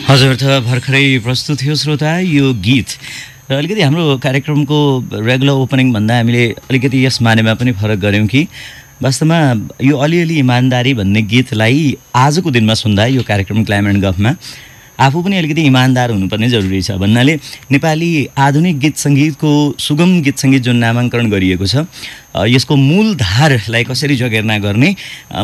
हजुर त भर्खरै प्रस्तुत थियो श्रोता यो गीत र अलिकति हाम्रो कार्यक्रमको रेगुलर ओपनिङ भन्दा हामीले अलिकति यस मानेमा पनि फरक गऱ्यौँ कि वास्तवमा यो अलिअलि इमान्दारी भन्ने गीतलाई आजको दिनमा सुन्दा यो कार्यक्रम ग्ल्यामर एन्ड गफमा आफू पनि अलिकति इमान्दार हुनुपर्ने जरुरी छ भन्नाले नेपाली आधुनिक गीत सङ्गीतको सुगम गीत सङ्गीत जुन नामाङ्करण गरिएको छ यसको मूलधारलाई कसरी जगेर्ना गर्ने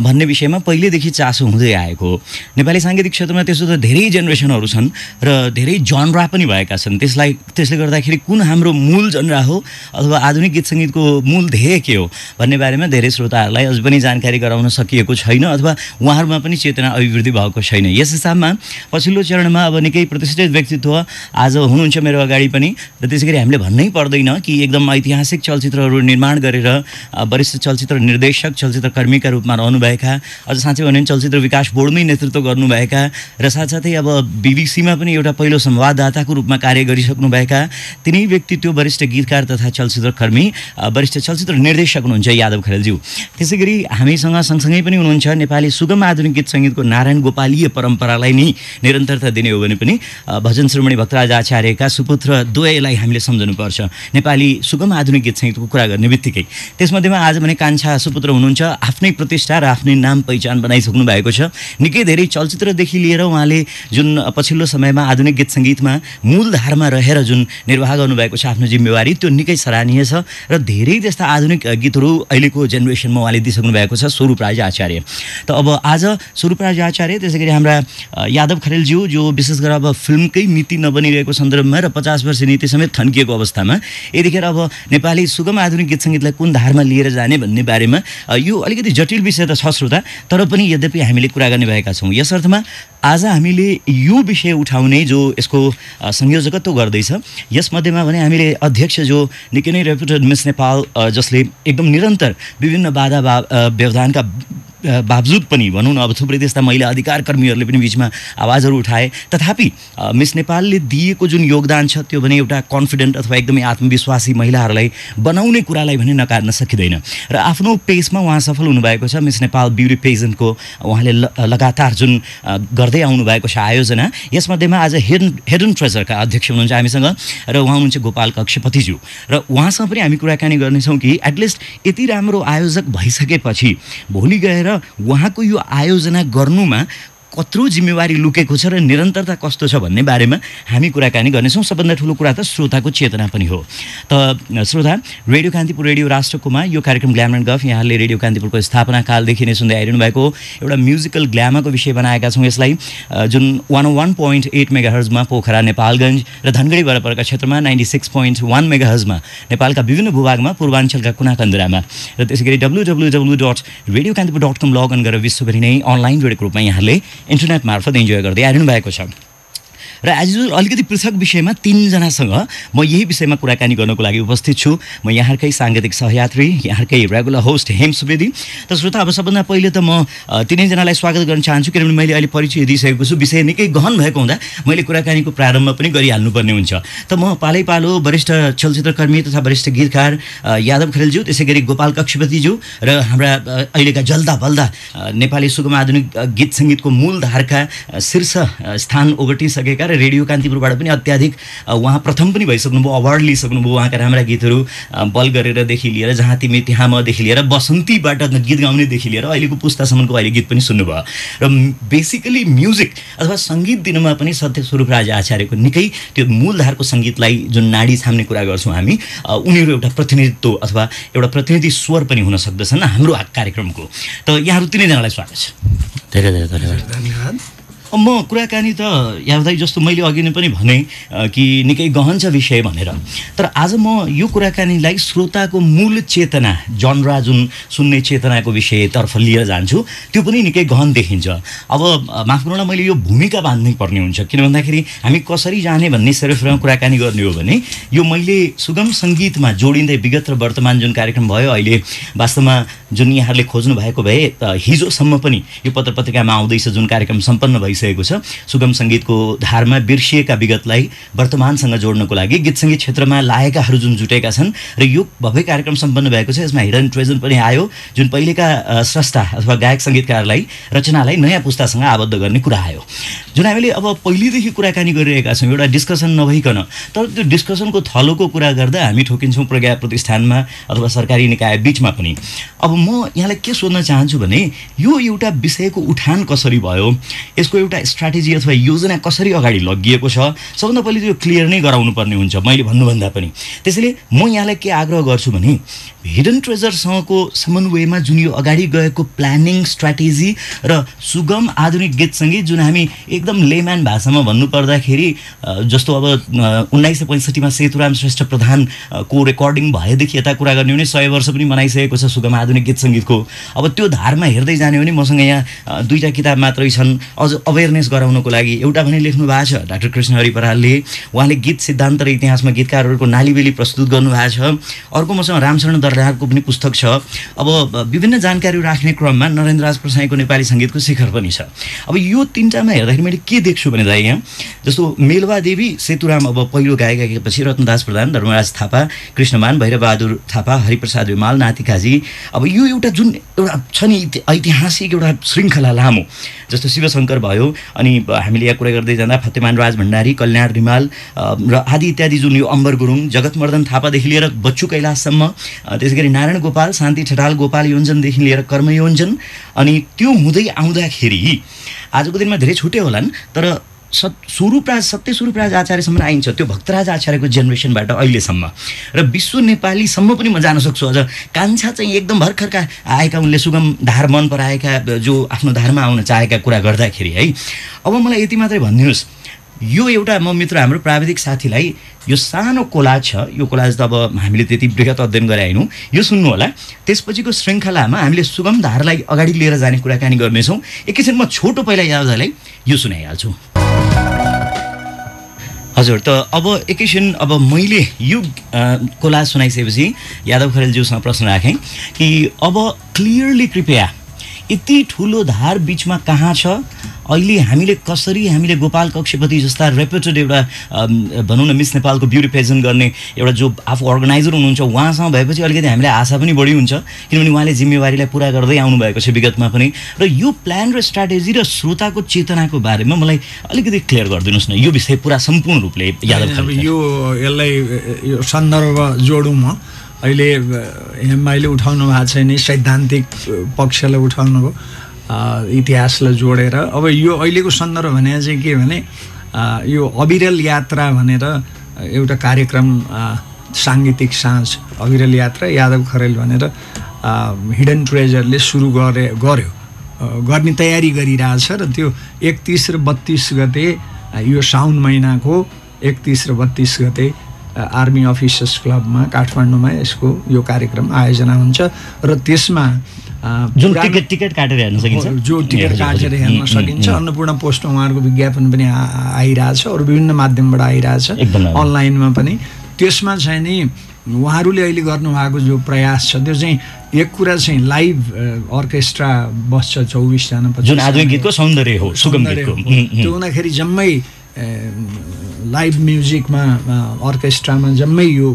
भन्ने विषयमा पहिलेदेखि चासो हुँदै आएको हो। नेपाली साङ्गीतिक क्षेत्रमा त्यसो त धेरै जेनेरेसनहरू छन् र धेरै जनरा पनि भएका छन्। त्यसले गर्दाखेरि कुन हाम्रो मूल जनरा हो अथवा आधुनिक गीत सङ्गीतको मूल ध्येय के हो भन्ने बारेमा धेरै श्रोताहरूलाई अझ पनि जानकारी गराउन सकिएको छैन अथवा उहाँहरूमा पनि चेतना अभिवृद्धि भएको छैन। यस हिसाबमा पछिल्लो चरणमा अब निकै प्रतिष्ठित व्यक्तित्व आज हुनुहुन्छ मेरो अगाडि पनि र त्यसैगरी हामीले भन्नै पर्दैन कि एकदम ऐतिहासिक चलचित्रहरू निर्माण गरेर वरिष्ठ चलचित्र निर्देशक चलचित्रकर्मीका रूपमा रहनुभएका अझ साँच्चै भने चलचित्र विकास बोर्डमै नेतृत्व गर्नुभएका र साथसाथै अब बीबीसीमा पनि एउटा पहिलो संवाददाताको रूपमा कार्य गरिसक्नुभएका तिनै व्यक्तित्व वरिष्ठ गीतकार तथा चलचित्रकर्मी वरिष्ठ चलचित्र निर्देशक हुनुहुन्छ यादव खरेलज्यू। त्यसैगरी हामीसँग सँगसँगै पनि हुनुहुन्छ नेपाली सुगम आधुनिक गीत सङ्गीतको नारायण गोपालीय परम्परालाई नै निरन्तरता दिने हो भने पनि भजन श्रीमणी भक्तराज आचार्यका सुपुत्र द्वयलाई हामीले सम्झनुपर्छ नेपाली सुगम आधुनिक गीत सङ्गीतको कुरा गर्ने बित्तिकै। त्यसमध्येमा आज भने कान्छा सुपुत्र हुनुहुन्छ, आफ्नै प्रतिष्ठा र आफ्नै नाम पहिचान बनाइसक्नु भएको छ। निकै धेरै चलचित्रदेखि लिएर उहाँले जुन पछिल्लो समयमा आधुनिक गीत सङ्गीतमा मूलधारमा रहेर जुन निर्वाह गर्नुभएको छ आफ्नो जिम्मेवारी त्यो निकै सराहनीय छ र धेरै त्यस्ता आधुनिक गीतहरू अहिलेको जेनेरेसनमा उहाँले दिइसक्नु भएको छ स्वरूपराज आचार्य। त अब आज स्वरूपराज आचार्य त्यसै गरी हाम्रा यादव खरेलज्यू जो विशेष गरेर अब फिल्मकै नीति नबनिरहेको सन्दर्भमा र 50 वर्ष नीति समेत थन्किएको अवस्थामा यतिखेर अब नेपाली सुगम आधुनिक गीत सङ्गीतलाई कुन धारमा लिएर जाने भन्ने बारेमा यो अलिकति जटिल विषय त छ श्रोता, तर पनि यद्यपि हामीले कुरा गर्ने भएका छौँ। यस अर्थमा आज हामीले यो विषय उठाउने जो यसको संयोजकत्व गर्दैछ यसमध्येमा भने हामीले अध्यक्ष जो निकै नै रेप्युटेड मिस नेपाल जसले एकदम निरन्तर विभिन्न बाधा व्यवधानका बावजुद पनि भनौँ न अब थुप्रै त्यस्ता महिला अधिकार कर्मीहरूले पनि बिचमा आवाजहरू उठाए तथापि मिस नेपालले दिएको जुन योगदान छ त्यो भने एउटा कन्फिडेन्ट अथवा एकदमै आत्मविश्वासी महिलाहरूलाई बनाउने कुरालाई भने नकार्न सकिँदैन र आफ्नो पेसमा उहाँ सफल हुनुभएको छ। मिस नेपाल ब्युटी पेजेन्टको उहाँले लगातार जुन गर्दै आउनुभएको छ आयोजना यसमध्येमा आज हेडन ट्रेजरका अध्यक्ष हुनुहुन्छ हामीसँग र उहाँ हुनुहुन्छ गोपाल कक्षपतिज्यू र उहाँसँग पनि हामी कुराकानी गर्नेछौँ कि एटलिस्ट यति राम्रो आयोजक भइसकेपछि भोलि गएर उहाँको यो आयोजना गर्नुमा कत्रो जिम्मेवारी लुकेको छ र निरन्तरता कस्तो छ भन्ने बारेमा हामी कुराकानी गर्नेछौँ। सबभन्दा ठुलो कुरा त श्रोताको चेतना पनि हो। त श्रोता रेडियो कान्तिपुर रेडियो राष्ट्रकोमा यो कार्यक्रम ग्ल्यामर एन्ड गफ यहाँले रेडियो कान्तिपुरको स्थापना कालदेखि नै सुन्दै आइरहनु भएको एउटा म्युजिकल ग्ल्यामरको विषय बनाएका छौँ। यसलाई जुन 101.8 मेगाहर्जमा पोखरा नेपालगञ्ज र धनगढी वरपरका क्षेत्रमा 96.1 मेगाहर्जमा नेपालका विभिन्न भूभागमा पूर्वाञ्चलका कुनाकन्दरामा र त्यसै गरी www.radiokantipur.com लगइन गरेर विश्वभरि नै अनलाइन जोडेको रूपमा यहाँले इन्टरनेट मार्फत इन्जोय गर्दै आइरहनु भएको छ। र आज अलिकति पृथक विषयमा तीनजनासँग म यही विषयमा कुराकानी गर्नको लागि उपस्थित छु। म यहाँकै साङ्गीतिक सहयात्री यहाँकै रेगुलर होस्ट हेम सुवेदी। त श्रोता अब सबभन्दा पहिले त म तिनैजनालाई स्वागत गर्न चाहन्छु किनभने मैले अहिले परिचय दिइसकेको छु। विषय निकै गहन भएको हुँदा मैले कुराकानीको प्रारम्भ पनि गरिहाल्नुपर्ने हुन्छ। त म पालै पालो वरिष्ठ चलचित्रकर्मी तथा वरिष्ठ गीतकार यादव खरेलज्यू त्यसै गरी गोपाल कक्षपतिज्यू र हाम्रा अहिलेका जल्दा बल्दा नेपाली सुगम आधुनिक गीत सङ्गीतको मूलधारका शीर्ष स्थान ओगटिसकेका रेडियो कान्तिपुरबाट पनि अत्याधिक उहाँ प्रथम पनि भइसक्नुभयो, अवार्ड लिइसक्नुभयो। उहाँका राम्रा गीतहरू बल गरेरदेखि लिएर जहाँ तिमी त्यहाँ मदेखि लिएर बसन्तीबाट गीत गाउनेदेखि लिएर अहिलेको पुस्तासम्मको अहिले गीत पनि सुन्नुभयो र बेसिकली म्युजिक अथवा सङ्गीत दिनमा पनि सत्य स्वरूपराज आचार्यको निकै त्यो मूलधारको सङ्गीतलाई जुन नाडी छाम्ने कुरा गर्छौँ हामी उनीहरू एउटा प्रतिनिधित्व अथवा एउटा प्रतिनिधि स्वर पनि हुन सक्दछन् हाम्रो कार्यक्रमको। त यहाँहरू तिनैजनालाई स्वागत छ। धेरै धेरै धन्यवाद। म कुराकानी त यादै जस्तो मैले अघि नै पनि भने कि निकै गहन छ विषय भनेर, तर आज म यो कुराकानीलाई श्रोताको मूल चेतना जनरा जुन सुन्ने चेतनाको विषयतर्फ लिएर जान्छु त्यो पनि निकै गहन देखिन्छ। अब माफ गर्नुहोला मैले यो भूमिका बाँध्नै पर्ने हुन्छ किन भन्दाखेरि हामी कसरी जाने भन्ने सिर्फ कुराकानी गर्ने हो भने यो मैले सुगम सङ्गीतमा जोडिँदै विगत र वर्तमान जुन कार्यक्रम भयो अहिले वास्तवमा जुन यहाँहरूले खोज्नु भएको भए हिजोसम्म पनि यो पत्र पत्रिकामा आउँदैछ जुन कार्यक्रम सम्पन्न भइसक्यो भइसकेको छ। सुगम सङ्गीतको धारमा बिर्सिएका विगतलाई वर्तमानसँग जोड्नको लागि गीत सङ्गीत क्षेत्रमा लायकहरू जुन जुटेका छन् र यो भव्य कार्यक्रम सम्पन्न भएको छ। यसमा हिडन ट्रेजर पनि आयो, जुन पहिलेका स्रष्टा अथवा गायक सङ्गीतकारलाई रचनालाई नयाँ पुस्तासँग आबद्ध गर्ने कुरा आयो, जुन हामीले अब पहिलेदेखि कुराकानी गरिरहेका छौँ एउटा डिस्कसन नभइकन। तर त्यो डिस्कसनको थलोको कुरा गर्दा हामी ठोकिन्छौँ प्रज्ञा प्रतिष्ठानमा अथवा सरकारी निकाय बिचमा पनि। अब म यहाँलाई के सोध्न चाहन्छु भने यो एउटा विषयको उठान कसरी भयो, यसको एउटा स्ट्राटेजी अथवा योजना कसरी अगाडि लगिएको छ, सबभन्दा पहिले त्यो क्लियर नै गराउनु पर्ने हुन्छ मैले भन्नुभन्दा पनि। त्यसैले म यहाँलाई के आग्रह गर्छु भने हिडन ट्रेजरसँगको समन्वयमा जुन यो अगाडि गएको प्लानिङ स्ट्राटेजी र सुगम आधुनिक गीत सङ्गीत जुन हामी एकदम लेम्यान भाषामा भन्नुपर्दाखेरि जस्तो अब 1965 सेतुराम श्रेष्ठ प्रधानको रेकर्डिङ भएदेखि यता कुरा गर्ने भने 100 वर्ष पनि मनाइसकेको छ सुगम आधुनिक गीत सङ्गीतको। अब त्यो धारमा हेर्दै जाने भने मसँग यहाँ 2टा किताब मात्रै छन् अझ अवेरनेस गराउनको लागि। एउटा भने लेख्नु भएको छ डाक्टर कृष्ण हरि बरालले, उहाँले गीत सिद्धान्त र इतिहासमा गीतकारहरूको नालीबेली प्रस्तुत गर्नुभएको छ। अर्को मसँग रामशरण दर्नारको पनि पुस्तक छ। अब विभिन्न जानकारी राख्ने क्रममा नरेन्द्रराज प्रसाईको नेपाली सङ्गीतको शिखर पनि छ। अब यो 3टामा हेर्दाखेरि मैले के देख्छु भने दाइ यहाँ जस्तो मेलवा देवी सेतुराम अब पहिलो गाएपछि रत्नदास प्रधान, धर्मराज थापा, कृष्णमान, भैरबहादुर थापा, हरिप्रसाद विमाल, नातिकाजी। अब यो एउटा जुन एउटा छ नि ऐतिहासिक एउटा श्रृङ्खला लामो, जस्तो शिवशङ्कर भयो अनि हामीले यहाँ कुरा गर्दै जाँदा फतेमान राज भण्डारी, कल्याण रिमाल र आदि इत्यादि जुन यो अम्बर गुरुङ, जगतमर्दन थापादेखि लिएर बच्चु कैलाशसम्म, त्यसै गरी नारायण गोपाल, शान्ति ठटाल, गोपाल योन्जनदेखि लिएर कर्म योन्जन। अनि त्यो हुँदै आउँदाखेरि आजको दिनमा धेरै छुट्टै होलान् तर सत्य स्वरूपराज आचार्यसम्म आइन्छ, त्यो भक्तराज आचार्यको जेनेरेसनबाट अहिलेसम्म र विश्व नेपालीसम्म पनि म जान सक्छु। अझ कान्छा चाहिँ एकदम भर्खरका आएका उनले सुगम धार मन पराएका जो आफ्नो धारमा आउन चाहेका कुरा गर्दाखेरि है। अब मलाई यति मात्रै भनिदिनुहोस्, यो एउटा म मित्र हाम्रो प्राविधिक साथीलाई यो सानो कोलाज छ, यो कोलाज त अब हामीले त्यति बृहत अध्ययन गरे हैनौँ, यो सुन्नु होला। त्यसपछिको श्रृङ्खलामा हामीले सुगम धारलाई अगाडि लिएर जाने कुराकानी गर्नेछौँ। एकैछिन म छोटो पहिला यादवलाई यो सुनाइहाल्छु। हजुर, त अब एकैछिन अब मैले यो कोलाज सुनाइसकेपछि यादव खरेलज्यूसँग प्रश्न राखेँ कि अब क्लियरली कृपया यति ठुलो धार बिचमा कहाँ छ, अहिले हामीले गोपाल कक्षपति जस्ता रेप्युटेड एउटा भनौँ न मिस नेपालको ब्युटी पेजेन्ट गर्ने एउटा जो आफू अर्गनाइजर हुनुहुन्छ उहाँसँग भएपछि अलिकति हामीलाई आशा पनि बढी हुन्छ, किनभने उहाँले जिम्मेवारीलाई पुरा गर्दै आउनुभएको छ विगतमा पनि। र यो प्लान र स्ट्राटेजी र श्रोताको चेतनाको बारेमा मलाई अलिकति क्लियर गरिदिनुहोस् न यो विषय पुरा सम्पूर्ण रूपले। यादव यसलाई यो सन्दर्भ जोडौँ म। अहिले एमआईले उठाउनु भएको छैन, सैद्धान्तिक पक्षलाई उठाउनु भयो, इतिहासलाई जोडेर। अब यो अहिलेको सन्दर्भ भने चाहिँ के भने यो अविरल यात्रा भनेर एउटा कार्यक्रम साङ्गीतिक साँझ अविरल यात्रा यादव खरेल भनेर हिडन ट्रेजरले सुरु गर्यो, गर्ने तयारी गरिरहेछ। र त्यो 31 र 32 गते यो साउन महिनाको 31 र 32 गते आर्मी अफिसर्स क्लबमा काठमाडौँमा यसको यो कार्यक्रम आयोजना हुन्छ। र त्यसमा जुन टिकट काटेर हेर्न सकिन्छ, जो टिकट काटेर हेर्न सकिन्छ। अन्नपूर्ण पोस्टमा उहाँहरूको विज्ञापन पनि आइरहेछ, अरू विभिन्न माध्यमबाट आइरहेछ, अनलाइनमा पनि। त्यसमा चाहिँ नि उहाँहरूले अहिले गर्नुभएको जो प्रयास छ त्यो चाहिँ एक कुरा चाहिँ लाइभ अर्केस्ट्रा बस्छ 24 जना, जुन आधुनिक गीतको सौन्दर्य हो, सुगम गीतको। त्यो हुँदाखेरि जम्मै लाइभ म्युजिकमा अर्केस्ट्रामा जम्मै यो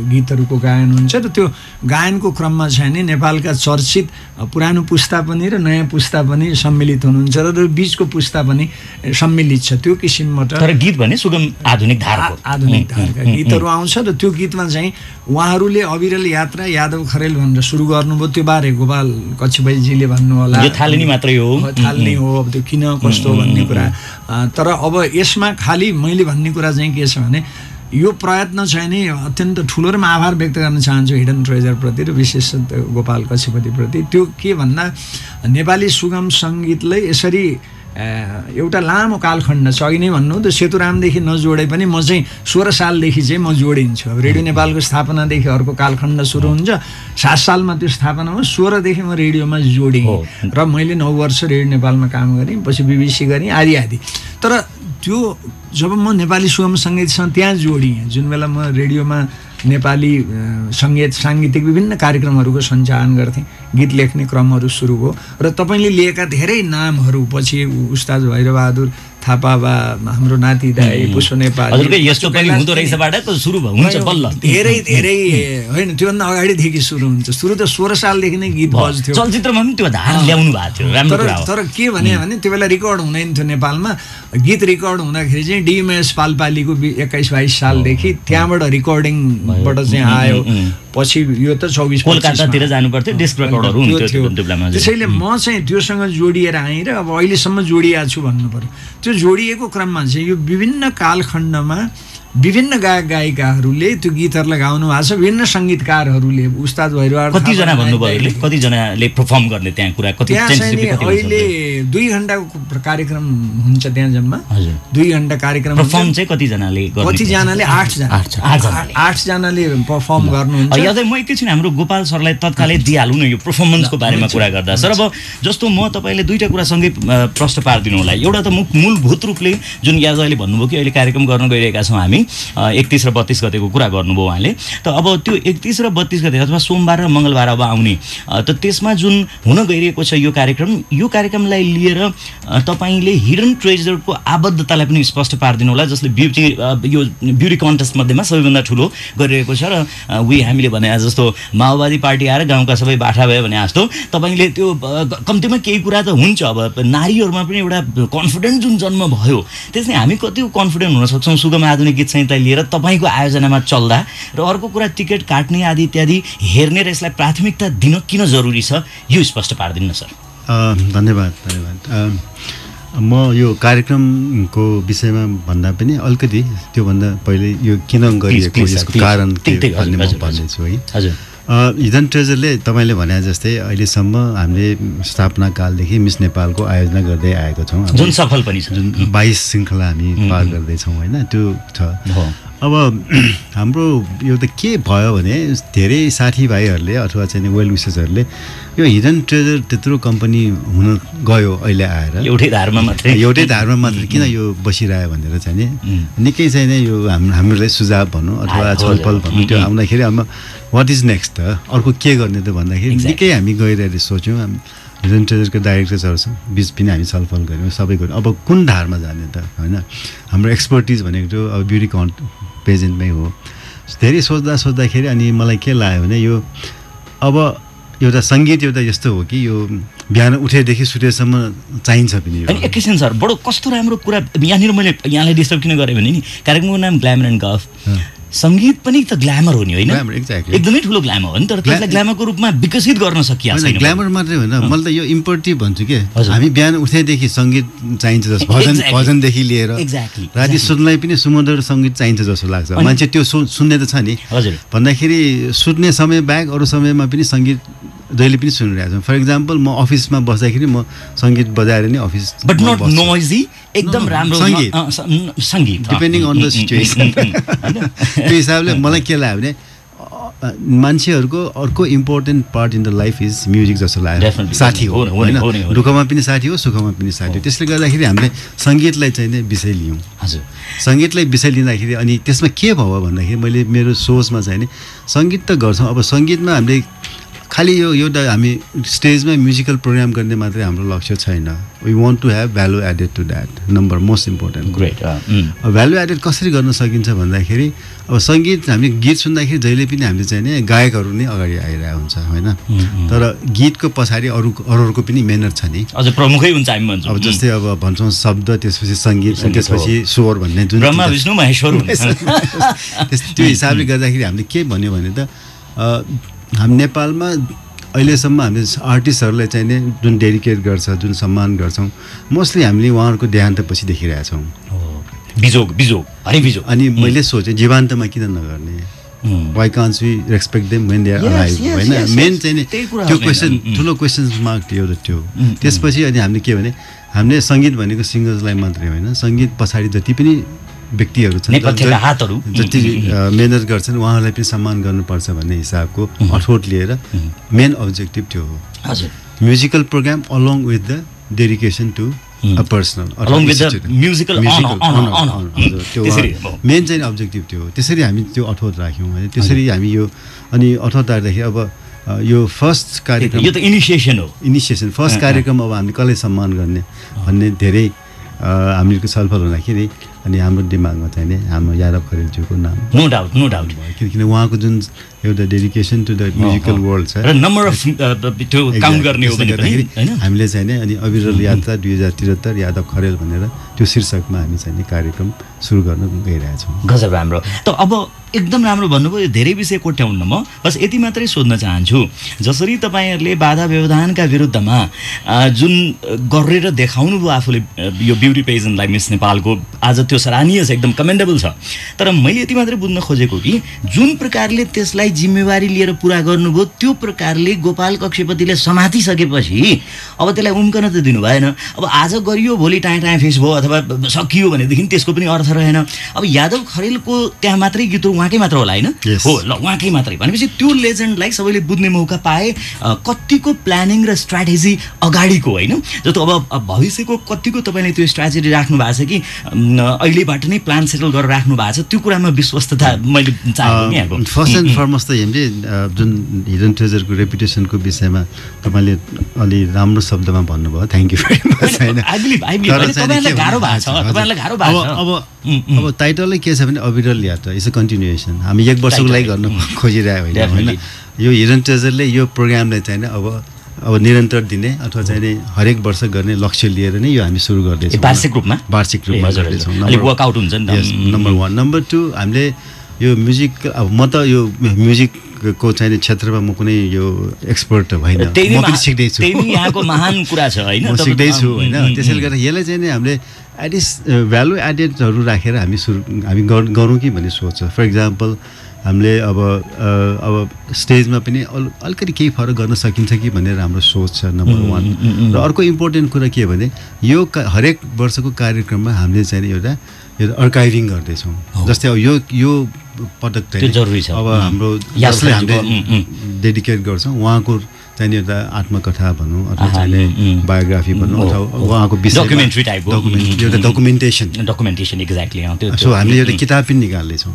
गीतहरूको गायन हुन्छ। र त्यो गायनको क्रममा चाहिँ नि नेपालका चर्चित पुरानो पुस्ता पनि र नयाँ पुस्ता पनि सम्मिलित हुनुहुन्छ र बिचको पुस्ता पनि सम्मिलित छ। त्यो किसिमबाट तर गीत भने सुगम आधुनिक धारका गीतहरू आउँछ। र त्यो गीतमा चाहिँ उहाँहरूले अविरल यात्रा यादव खरेल भनेर सुरु गर्नुभयो। त्यो बारे गोपाल कक्षपतिजीले भन्नु होला, यो थालनी मात्रै हो, थालनी हो, अब त्यो किन कस्तो भन्ने कुरा। तर अब यसमा खालि मैले भन्ने कुरा चाहिँ के छ भने यो प्रयत्न चाहिँ नि अत्यन्त ठुलो र म आभार व्यक्त गर्न चाहन्छु हिडन ट्रेजरप्रति र विशेष गोपाल कक्षपतिप्रति। त्यो के भन्दा नेपाली सुगम सङ्गीतलाई यसरी एउटा लामो कालखण्ड छ। अघि नै भन्नु त सेतुरामदेखि नजोडे पनि म चाहिँ 16 सालदेखि चाहिँ म जोडिन्छु। अब रेडियो नेपालको स्थापनादेखि अर्को कालखण्ड सुरु हुन्छ, 7 सालमा त्यो स्थापना हो, 16देखि म रेडियोमा जोडिएँ र मैले 9 वर्ष रेडियो नेपालमा काम गरेँ, पछि BBC गरेँ आदि आदि। तर त्यो जब म नेपाली सुगम सङ्गीतसँग त्यहाँ जोडिएँ, जुन बेला म रेडियोमा नेपाली साङ्गीतिक विभिन्न कार्यक्रमहरूको सञ्चालन गर्थेँ। गीत लेख्ने क्रमहरू सुरु भयो र तपाईँले लिएका धेरै नामहरू पछि उस्ताद भैरबहादुर थापा वा हाम्रो नाति दाइ पुष्प नेपाली यस्तो पनि हुँदो रहेछबाट त सुरु हुन्छ बल्ल धेरै होइन त्योभन्दा अगाडिदेखि सुरु हुन्छ। सुरु त 16 सालदेखि नै गीत बज्थ्यो। चलचित्रमा पनि त्यो धार ल्याउनु भएको थियो, राम्रो कुरा हो। तर के भने त्यो बेला रेकर्ड हुँदैन थियो नेपालमा। गीत रेकर्ड हुँदाखेरि चाहिँ डिएमएस पालपालीको 21-22 सालदेखि त्यहाँबाट रिकर्डिङबाट चाहिँ आयो। पछि यो त 24 कोलकातातिर जानु पर्थ्यो, डिस्क रेकर्डहरू हुन्थ्यो दुब्लामा। त्यसैले म चाहिँ त्योसँग जोडिएर आएँ र अब अहिलेसम्म जोडिएको छु भन्नु पर्यो। त्यो जोडिएको क्रममा चाहिँ यो विभिन्न कालखण्डमा विभिन्न गायक गायिकाहरूले त्यो गीतहरूलाई गाउनु भएको छ। विभिन्न सङ्गीतकारहरूले उस्ताद भैरबहादुर कतिजना भन्नुभयो, कतिजनाले पर्फर्म गर्ने त्यहाँ कुरा कति अहिले 2 घण्टाको कार्यक्रम हुन्छ त्यहाँ जम्मा। 2 घण्टा कार्यक्रम पर्फर्म चाहिँ कतिजनाले 8 जनाले पर्फर्म गर्नुहुन्छ। यतै म एकैछिन हाम्रो गोपाल सरलाई तत्कालै दिइहालौँ न यो पर्फर्मेन्सको बारेमा कुरा गर्दा। सर अब जस्तो म तपाईँले दुईवटा कुरा सँगै प्रश्न पारिदिनु होला। एउटा त मूलभूत रूपले जुन याज अहिले भन्नुभयो कि अहिले कार्यक्रम गर्न गइरहेका छौँ हामी 31 र 32 गतेको कुरा गर्नुभयो उहाँले। त अब त्यो 31 र 32 गते अथवा सोमबार र मङ्गलबार अब आउने त त्यसमा जुन हुन गइरहेको छ यो कार्यक्रमलाई लिएर तपाईँले हिडन ट्रेजरको आबद्धतालाई पनि स्पष्ट पारिदिनु होला। जसले ब्युटी कन्टेस्ट मध्येमा सबैभन्दा ठुलो गरिरहेको छ र हामीले भने जस्तो माओवादी पार्टी आएर गाउँका सबै बाठा भयो भने जस्तो तपाईँले त्यो कम्तीमा केही कुरा त हुन्छ। अब नारीहरूमा पनि एउटा कन्फिडेन्स जुन जन्म भयो त्यसले हामी कति कन्फिडेन्ट हुन सक्छौँ सुगम आधुनिक गीत संहिता लिएर तपाईँको आयोजनामा चल्दा। र अर्को कुरा टिकट काट्ने आदि इत्यादि हेर्ने र यसलाई प्राथमिकता दिन किन जरुरी छ यो स्पष्ट पारिदिनु सर। धन्यवाद। म यो कार्यक्रमको विषयमा भन्दा पनि अलिकति त्योभन्दा पहिले यो किन गरिएको यसको कारण के भन्ने म भन्दैछु है। हजुर, हिडन ट्रेजरले तपाईँले भने जस्तै अहिलेसम्म हामीले स्थापना कालदेखि मिस नेपालको आयोजना गर्दै आएको छौँ, जुन सफल पनि छ। जुन 22 श्रृङ्खला हामी पार गर्दैछौँ होइन, त्यो छ। अब हाम्रो यो त के भयो भने धेरै साथीभाइहरूले अथवा चाहिँ वेल विसेसहरूले यो हिडन ट्रेजर त्यत्रो कम्पनी हुन गयो अहिले आएर एउटै धारमा मात्रै किन यो बसिरह्यो भनेर चाहिँ नि निकै चाहिँ नि यो हामीलाई सुझाव भनौँ अथवा छलफल भनौँ त्यो आउँदाखेरि अब वाट इज नेक्स्ट त अर्को के गर्ने त भन्दाखेरि निकै हामी गइरहेर सोच्यौँ। हिडन ट्रेजरको डाइरेक्टर्सहरूसँग बिच पनि हामी छलफल गऱ्यौँ, सबै गऱ्यौँ। अब कुन धारमा जाने त होइन, हाम्रो एक्सपर्टिज भनेको त्यो अब ब्युटी पेजेन्टमै हो। धेरै सोच्दाखेरि अनि मलाई के लाग्यो भने यो अब एउटा सङ्गीत एउटा यस्तो हो कि यो बिहान उठेदेखि सुतेसम्म चाहिन्छ पनि। अनि एकैछिन सर, बडो कस्तो राम्रो कुरा यहाँनिर मैले यहाँलाई डिस्टर्ब किन गरेँ भने नि कार्यक्रमको नाम ग्ल्यामर एन्ड गफ। सङ्गीत पनि त ग्ल्यामर हो नि होइन, एकदमै ठुलो ग्ल्यामर हो नि। तर त्यसलाई ग्ल्यामरको रूपमा विकसित गर्न सकिया छैन। ग्ल्यामर मात्रै होइन, मैले त यो इम्पोर्टिभ भन्छु के हामी बिहान उठेदेखि सङ्गीत चाहिन्छ जस्तो भजनदेखि लिएर राति सुन्नलाई पनि सुमधुर सङ्गीत चाहिन्छ जस्तो लाग्छ। मान्छे त्यो सुन्ने त छ नि, भन्दाखेरि सुत्ने समय बाहेक अरू समयमा पनि सङ्गीत जहिले पनि सुनिरहेको छु। फर इक्जाम्पल म अफिसमा बस्दाखेरि म सङ्गीत बजाएर नै अफिस बट नट नोइजी एकदम राम्रो सङ्गीत डिपेन्डिङ अन द सिचुएसन। त्यो हिसाबले मलाई के लाग्यो भने मान्छेहरूको अर्को important part in the life is music जस्तो लाग्यो। साथी हो होइन, दुःखमा पनि साथी हो, सुखमा पनि साथी हो। त्यसले गर्दाखेरि हामीले सङ्गीतलाई चाहिँ विषय लियौँ। हजुर, सङ्गीतलाई विषय लिँदाखेरि अनि त्यसमा के भयो भन्दाखेरि मैले मेरो सोचमा चाहिँ नि सङ्गीत त गर्छौँ। अब सङ्गीतमा हामीले खालि यो एउटा हामी स्टेजमा म्युजिकल प्रोग्राम गर्ने मात्रै हाम्रो लक्ष्य छैन। We want to have value added to that number most important. Great. Value added कसरी गर्न सकिन्छ भन्दाखेरि अब सङ्गीत हामी गीत सुन्दाखेरि जहिले पनि हामीले चाहिँ नि गायकहरू नै अगाडि आइरहेको हुन्छ होइन, तर गीतको पछाडि अरूहरूको पनि मेहनत छ नि, अझ प्रमुखै हुन्छ हामी भन्छौँ। अब जस्तै अब भन्छौँ शब्द, त्यसपछि सङ्गीत, त्यसपछि स्वर भन्ने जुन ब्रह्मा विष्णु महेश्वर त्यो हिसाबले गर्दाखेरि हामीले के भन्यो भने त हामी नेपालमा अहिलेसम्म हामीले आर्टिस्टहरूलाई चाहिँ नि जुन डेडिकेट गर्छ, जुन सम्मान गर्छौँ, मोस्टली हामीले उहाँहरूको देहान्तपछि देखिरहेछौँ। अनि मैले सोचेँ जीवान्तमा किन नगर्ने, why can't we respect them when they are alive होइन। मेन चाहिँ नि त्यो क्वेसन, ठुलो क्वेसन मार्क एउटा त्यो। त्यसपछि अनि हामीले के भने हामीले सङ्गीत भनेको सिङ्गर्सलाई मात्रै होइन, सङ्गीत पछाडि जति पनि व्यक्तिहरू छन् जति मेहनत गर्छन् उहाँहरूलाई पनि सम्मान गर्नुपर्छ भन्ने हिसाबको अठोट लिएर मेन अब्जेक्टिभ त्यो हो। Musical programme along with the dedication to personal along with the musical on त्यो मेन चाहिँ अब्जेक्टिभ थियो त्यसरी हामी त्यो अठोट राख्यौँ है त्यसरी हामी यो अनि अठोट राख्दाखेरि अब यो फर्स्ट कार्यक्रम यो त इनिसिएसन फर्स्ट कार्यक्रम अब हामीले कसलाई सम्मान गर्ने भन्ने धेरै हामीहरूको छलफल हुँदाखेरि अनि हाम्रो दिमागमा चाहिँ नि हाम्रो यादव खरेलज्यूको नाम नो डाउट किनकि उहाँको जुन एउटा dedication to the musical world छ र नम्बर अफ त्यो काउन्ट गर्ने हो भने पनि हैन हामीले चाहिँ नि अनि अविरल यात्रा 2073 यादव खरेल भनेर त्यो शीर्षकमा हामी चाहिँ नि कार्यक्रम सुरु गर्न गइरहेछौँ गजब राम्रो त अब एकदम राम्रो भन्नुभयो धेरै विषय कोट्याउन्न म बस यति मात्रै सोध्न चाहन्छु जसरी तपाईहरुले बाधा व्यवधानका विरुद्धमा जुन गरेर देखाउनु भयो आफूले यो ब्युटी पेजेन्टलाई मिस नेपालको आज त्यो सराहनीय छ एकदम कमेन्डेबल छ तर मैले यति मात्रै बुझ्न खोजेको कि जुन प्रकारले त्यसलाई जिम्मेवारी लिएर पुरा गर्नुभयो त्यो प्रकारले गोपाल कक्षपतिले समातिसकेपछि अब त्यसलाई उम्कन त दिनु भएन अब आज गरियो भोलि टाँ फेस भयो अथवा सकियो भनेदेखि त्यसको पनि अर्थ रहेन अब यादव खरेलको त्यहाँ मात्रै गीत उहाँकै मात्र होला हैन हो ल उहाँकै मात्रै भनेपछि त्यो लेजेन्डलाई सबैले बुझ्ने मौका पाए कतिको प्लानिङ र स्ट्र्याटेजी अगाडिको हैन जस्तो अब भविष्यको कतिको तपाईले त्यो स्ट्र्याटेजी राख्नु भएको छ कि अहिलेबाट नै प्लान सेटल गरेर राख्नु भएको छ त्यो कुरामा विश्वस्तता मैले चाहेको नि यहाँको फर्स्ट एन्ड फरमोस्ट त हामीले जुन हिडन ट्रेजरको रेपुटेसनको विषयमा तपाईले अलि राम्रो शब्दमा भन्नुभयो थ्यांक यू भेरी मच हैन आई बिलिभ तपाईहरुलाई गाह्रो भएको छ तपाईहरुलाई गाह्रो भएको छ अब टाइटलै के छ भने अविरल यात्रा इज अ कन्टिन्युएसन हामी एक वर्षको लागि गर्न खोजिरहेको होइन यो हिडन ट्रेजरले यो प्रोग्रामलाई चाहिँ अब निरन्तर दिने अथवा चाहिँ हरेक वर्ष गर्ने लक्ष्य लिएर नै यो हामी सुरु गर्दैछौँ वार्षिक रूपमा गर्दैछौँ वर्कआउट हुन्छ नि त नम्बर 1 नम्बर 2 हामीले यो म्युजिक अब म त यो म्युजिकको चाहिँ क्षेत्रमा म कुनै यो एक्सपर्ट होइन म पनि सिक्दैछु त्यही यहाँको महान कुरा छ हैन म सिक्दैछु हैन त्यसैले गर्दा यसलाई चाहिँ हामीले भ्यालु एडेडहरू राखेर हामी गरौँ कि भन्ने सोच छ फर इक्जाम्पल हामीले अब स्टेजमा पनि अलिकति केही फरक गर्न सकिन्छ कि भनेर हाम्रो सोच छ नम्बर 1 र अर्को इम्पोर्टेन्ट कुरा के भने यो हरेक वर्षको कार्यक्रममा हामीले चाहिँ एउटा आर्काइभिङ गर्दैछौँ जस्तै अब यो पटक चाहिँ अब हाम्रो जसलाई हामीले डेडिकेट गर्छौँ उहाँको चाहिँ एउटा आत्मकथा भनौँ अथवा चाहिँ बायोग्राफी भनौँ अथवा उहाँको विषय डकुमेन्ट्री टाइपको एउटा डकुमेन्टेसन एक्ज्याक्टली सो हामीले एउटा किताब पनि निकाल्दैछौँ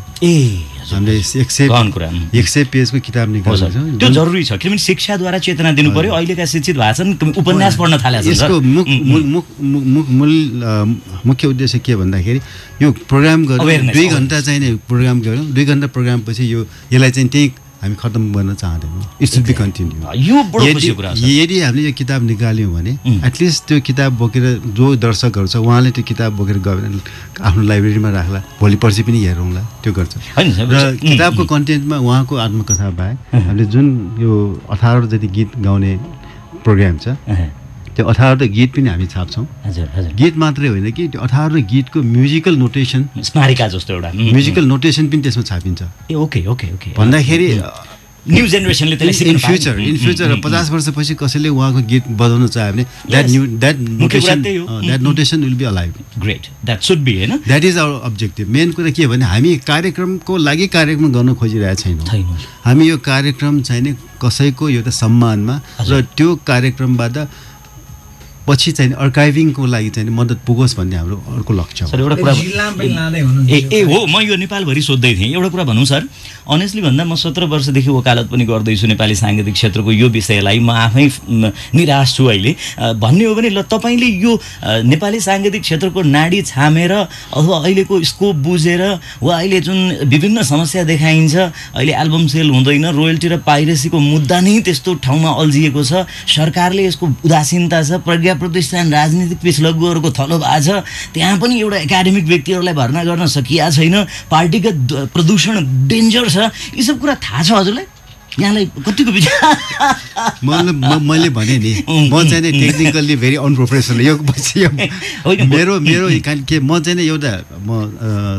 हामीले 100 पेजको किताब निकाल्दैछौँ त्यो जरुरी छ किनभने शिक्षाद्वारा चेतना दिनु पर्यो अहिलेका शिक्षित भएको छन् उपन्यास पढ्न थालेछन् यसको मुख्य उद्देश्य के भन्दाखेरि यो प्रोग्राम गर्नु 2 घण्टा चाहिँ प्रोग्राम गरौँ 2 घण्टा प्रोग्राम पछि यसलाई चाहिँ त्यही हामी खत्म गर्न चाहदैनौँ इट शुड बी कन्टिन्यू यो बडो खुसी कुरा छ यदि हामीले यो किताब निकाल्यौँ भने एटलिस्ट त्यो किताब बोकेर जो दर्शकहरू छ उहाँले त्यो किताब बोकेर गयो भने आफ्नो लाइब्रेरीमा राख्ला भोलि पर्सि पनि हेरौँला त्यो गर्छ र किताबको कन्टेन्टमा उहाँको आत्मकथा बाहेक हामीले जुन यो 18 जति गीत गाउने प्रोग्राम छ त्यो 18 गीत पनि हामी छाप्छौँ गीत मात्रै होइन कि त्यो 18 गीतको म्युजिकल नोटेसन स्मारिका जस्तो एउटा म्युजिकल नोटेसन पनि त्यसमा छापिन्छ ओके भन्दाखेरि न्यू जेनेरेसनले त्यसलाई सिक्न फ्युचर 50 वर्षपछि कसैले उहाँको गीत बजाउन चाह्यो भने that notation will be alive. Great, that should be हैन that is our objective. Main कुरा के भने हामी कार्यक्रमको लागि कार्यक्रम गर्न खोजिरहेका छैनौँ हामी यो कार्यक्रम चाहिँ नि कसैको एउटा सम्मानमा र त्यो कार्यक्रमबाट पछि चाहिँ आर्काइभिङको लागि चाहिँ मद्दत पुगोस् भन्ने हाम्रो अर्को लक्ष्य हो सर एउटा कुरा हो म यो नेपालभरि सोध्दै थिएँ एउटा कुरा भनौँ सर अनेस्टली भन्दा म 17 वर्षदेखि वकालत पनि गर्दैछु नेपाली साङ्गीतिक क्षेत्रको यो विषयलाई म आफै निराश छु अहिले भन्ने हो भने ल तपाईले यो नेपाली साङ्गीतिक क्षेत्रको नाडी छामेर अथवा अहिलेको स्कोप बुझेर वा अहिले जुन विभिन्न समस्या देखाइन्छ अहिले एल्बम सेल हुँदैन रोयल्टी र पाइरेसीको मुद्दा नै त्यस्तो ठाउँमा अल्झिएको छ सरकारले यसको उदासीनता छ प्रज्ञा प्रतिष्ठान राजनीतिक पिछलग्गुहरूको थलो भएको छ त्यहाँ पनि एउटा एकाडेमिक व्यक्तिहरूलाई भर्ना गर्न सकिया छैन पार्टीगत प्रदूषण डेन्जर छ यी सब कुरा थाहा छ हजुरलाई यहाँलाई कतिको मैले भने नि म चाहिँ टेक्निकल्ली भेरी अनप्रोफेसनल यो मेरो के म चाहिँ एउटा म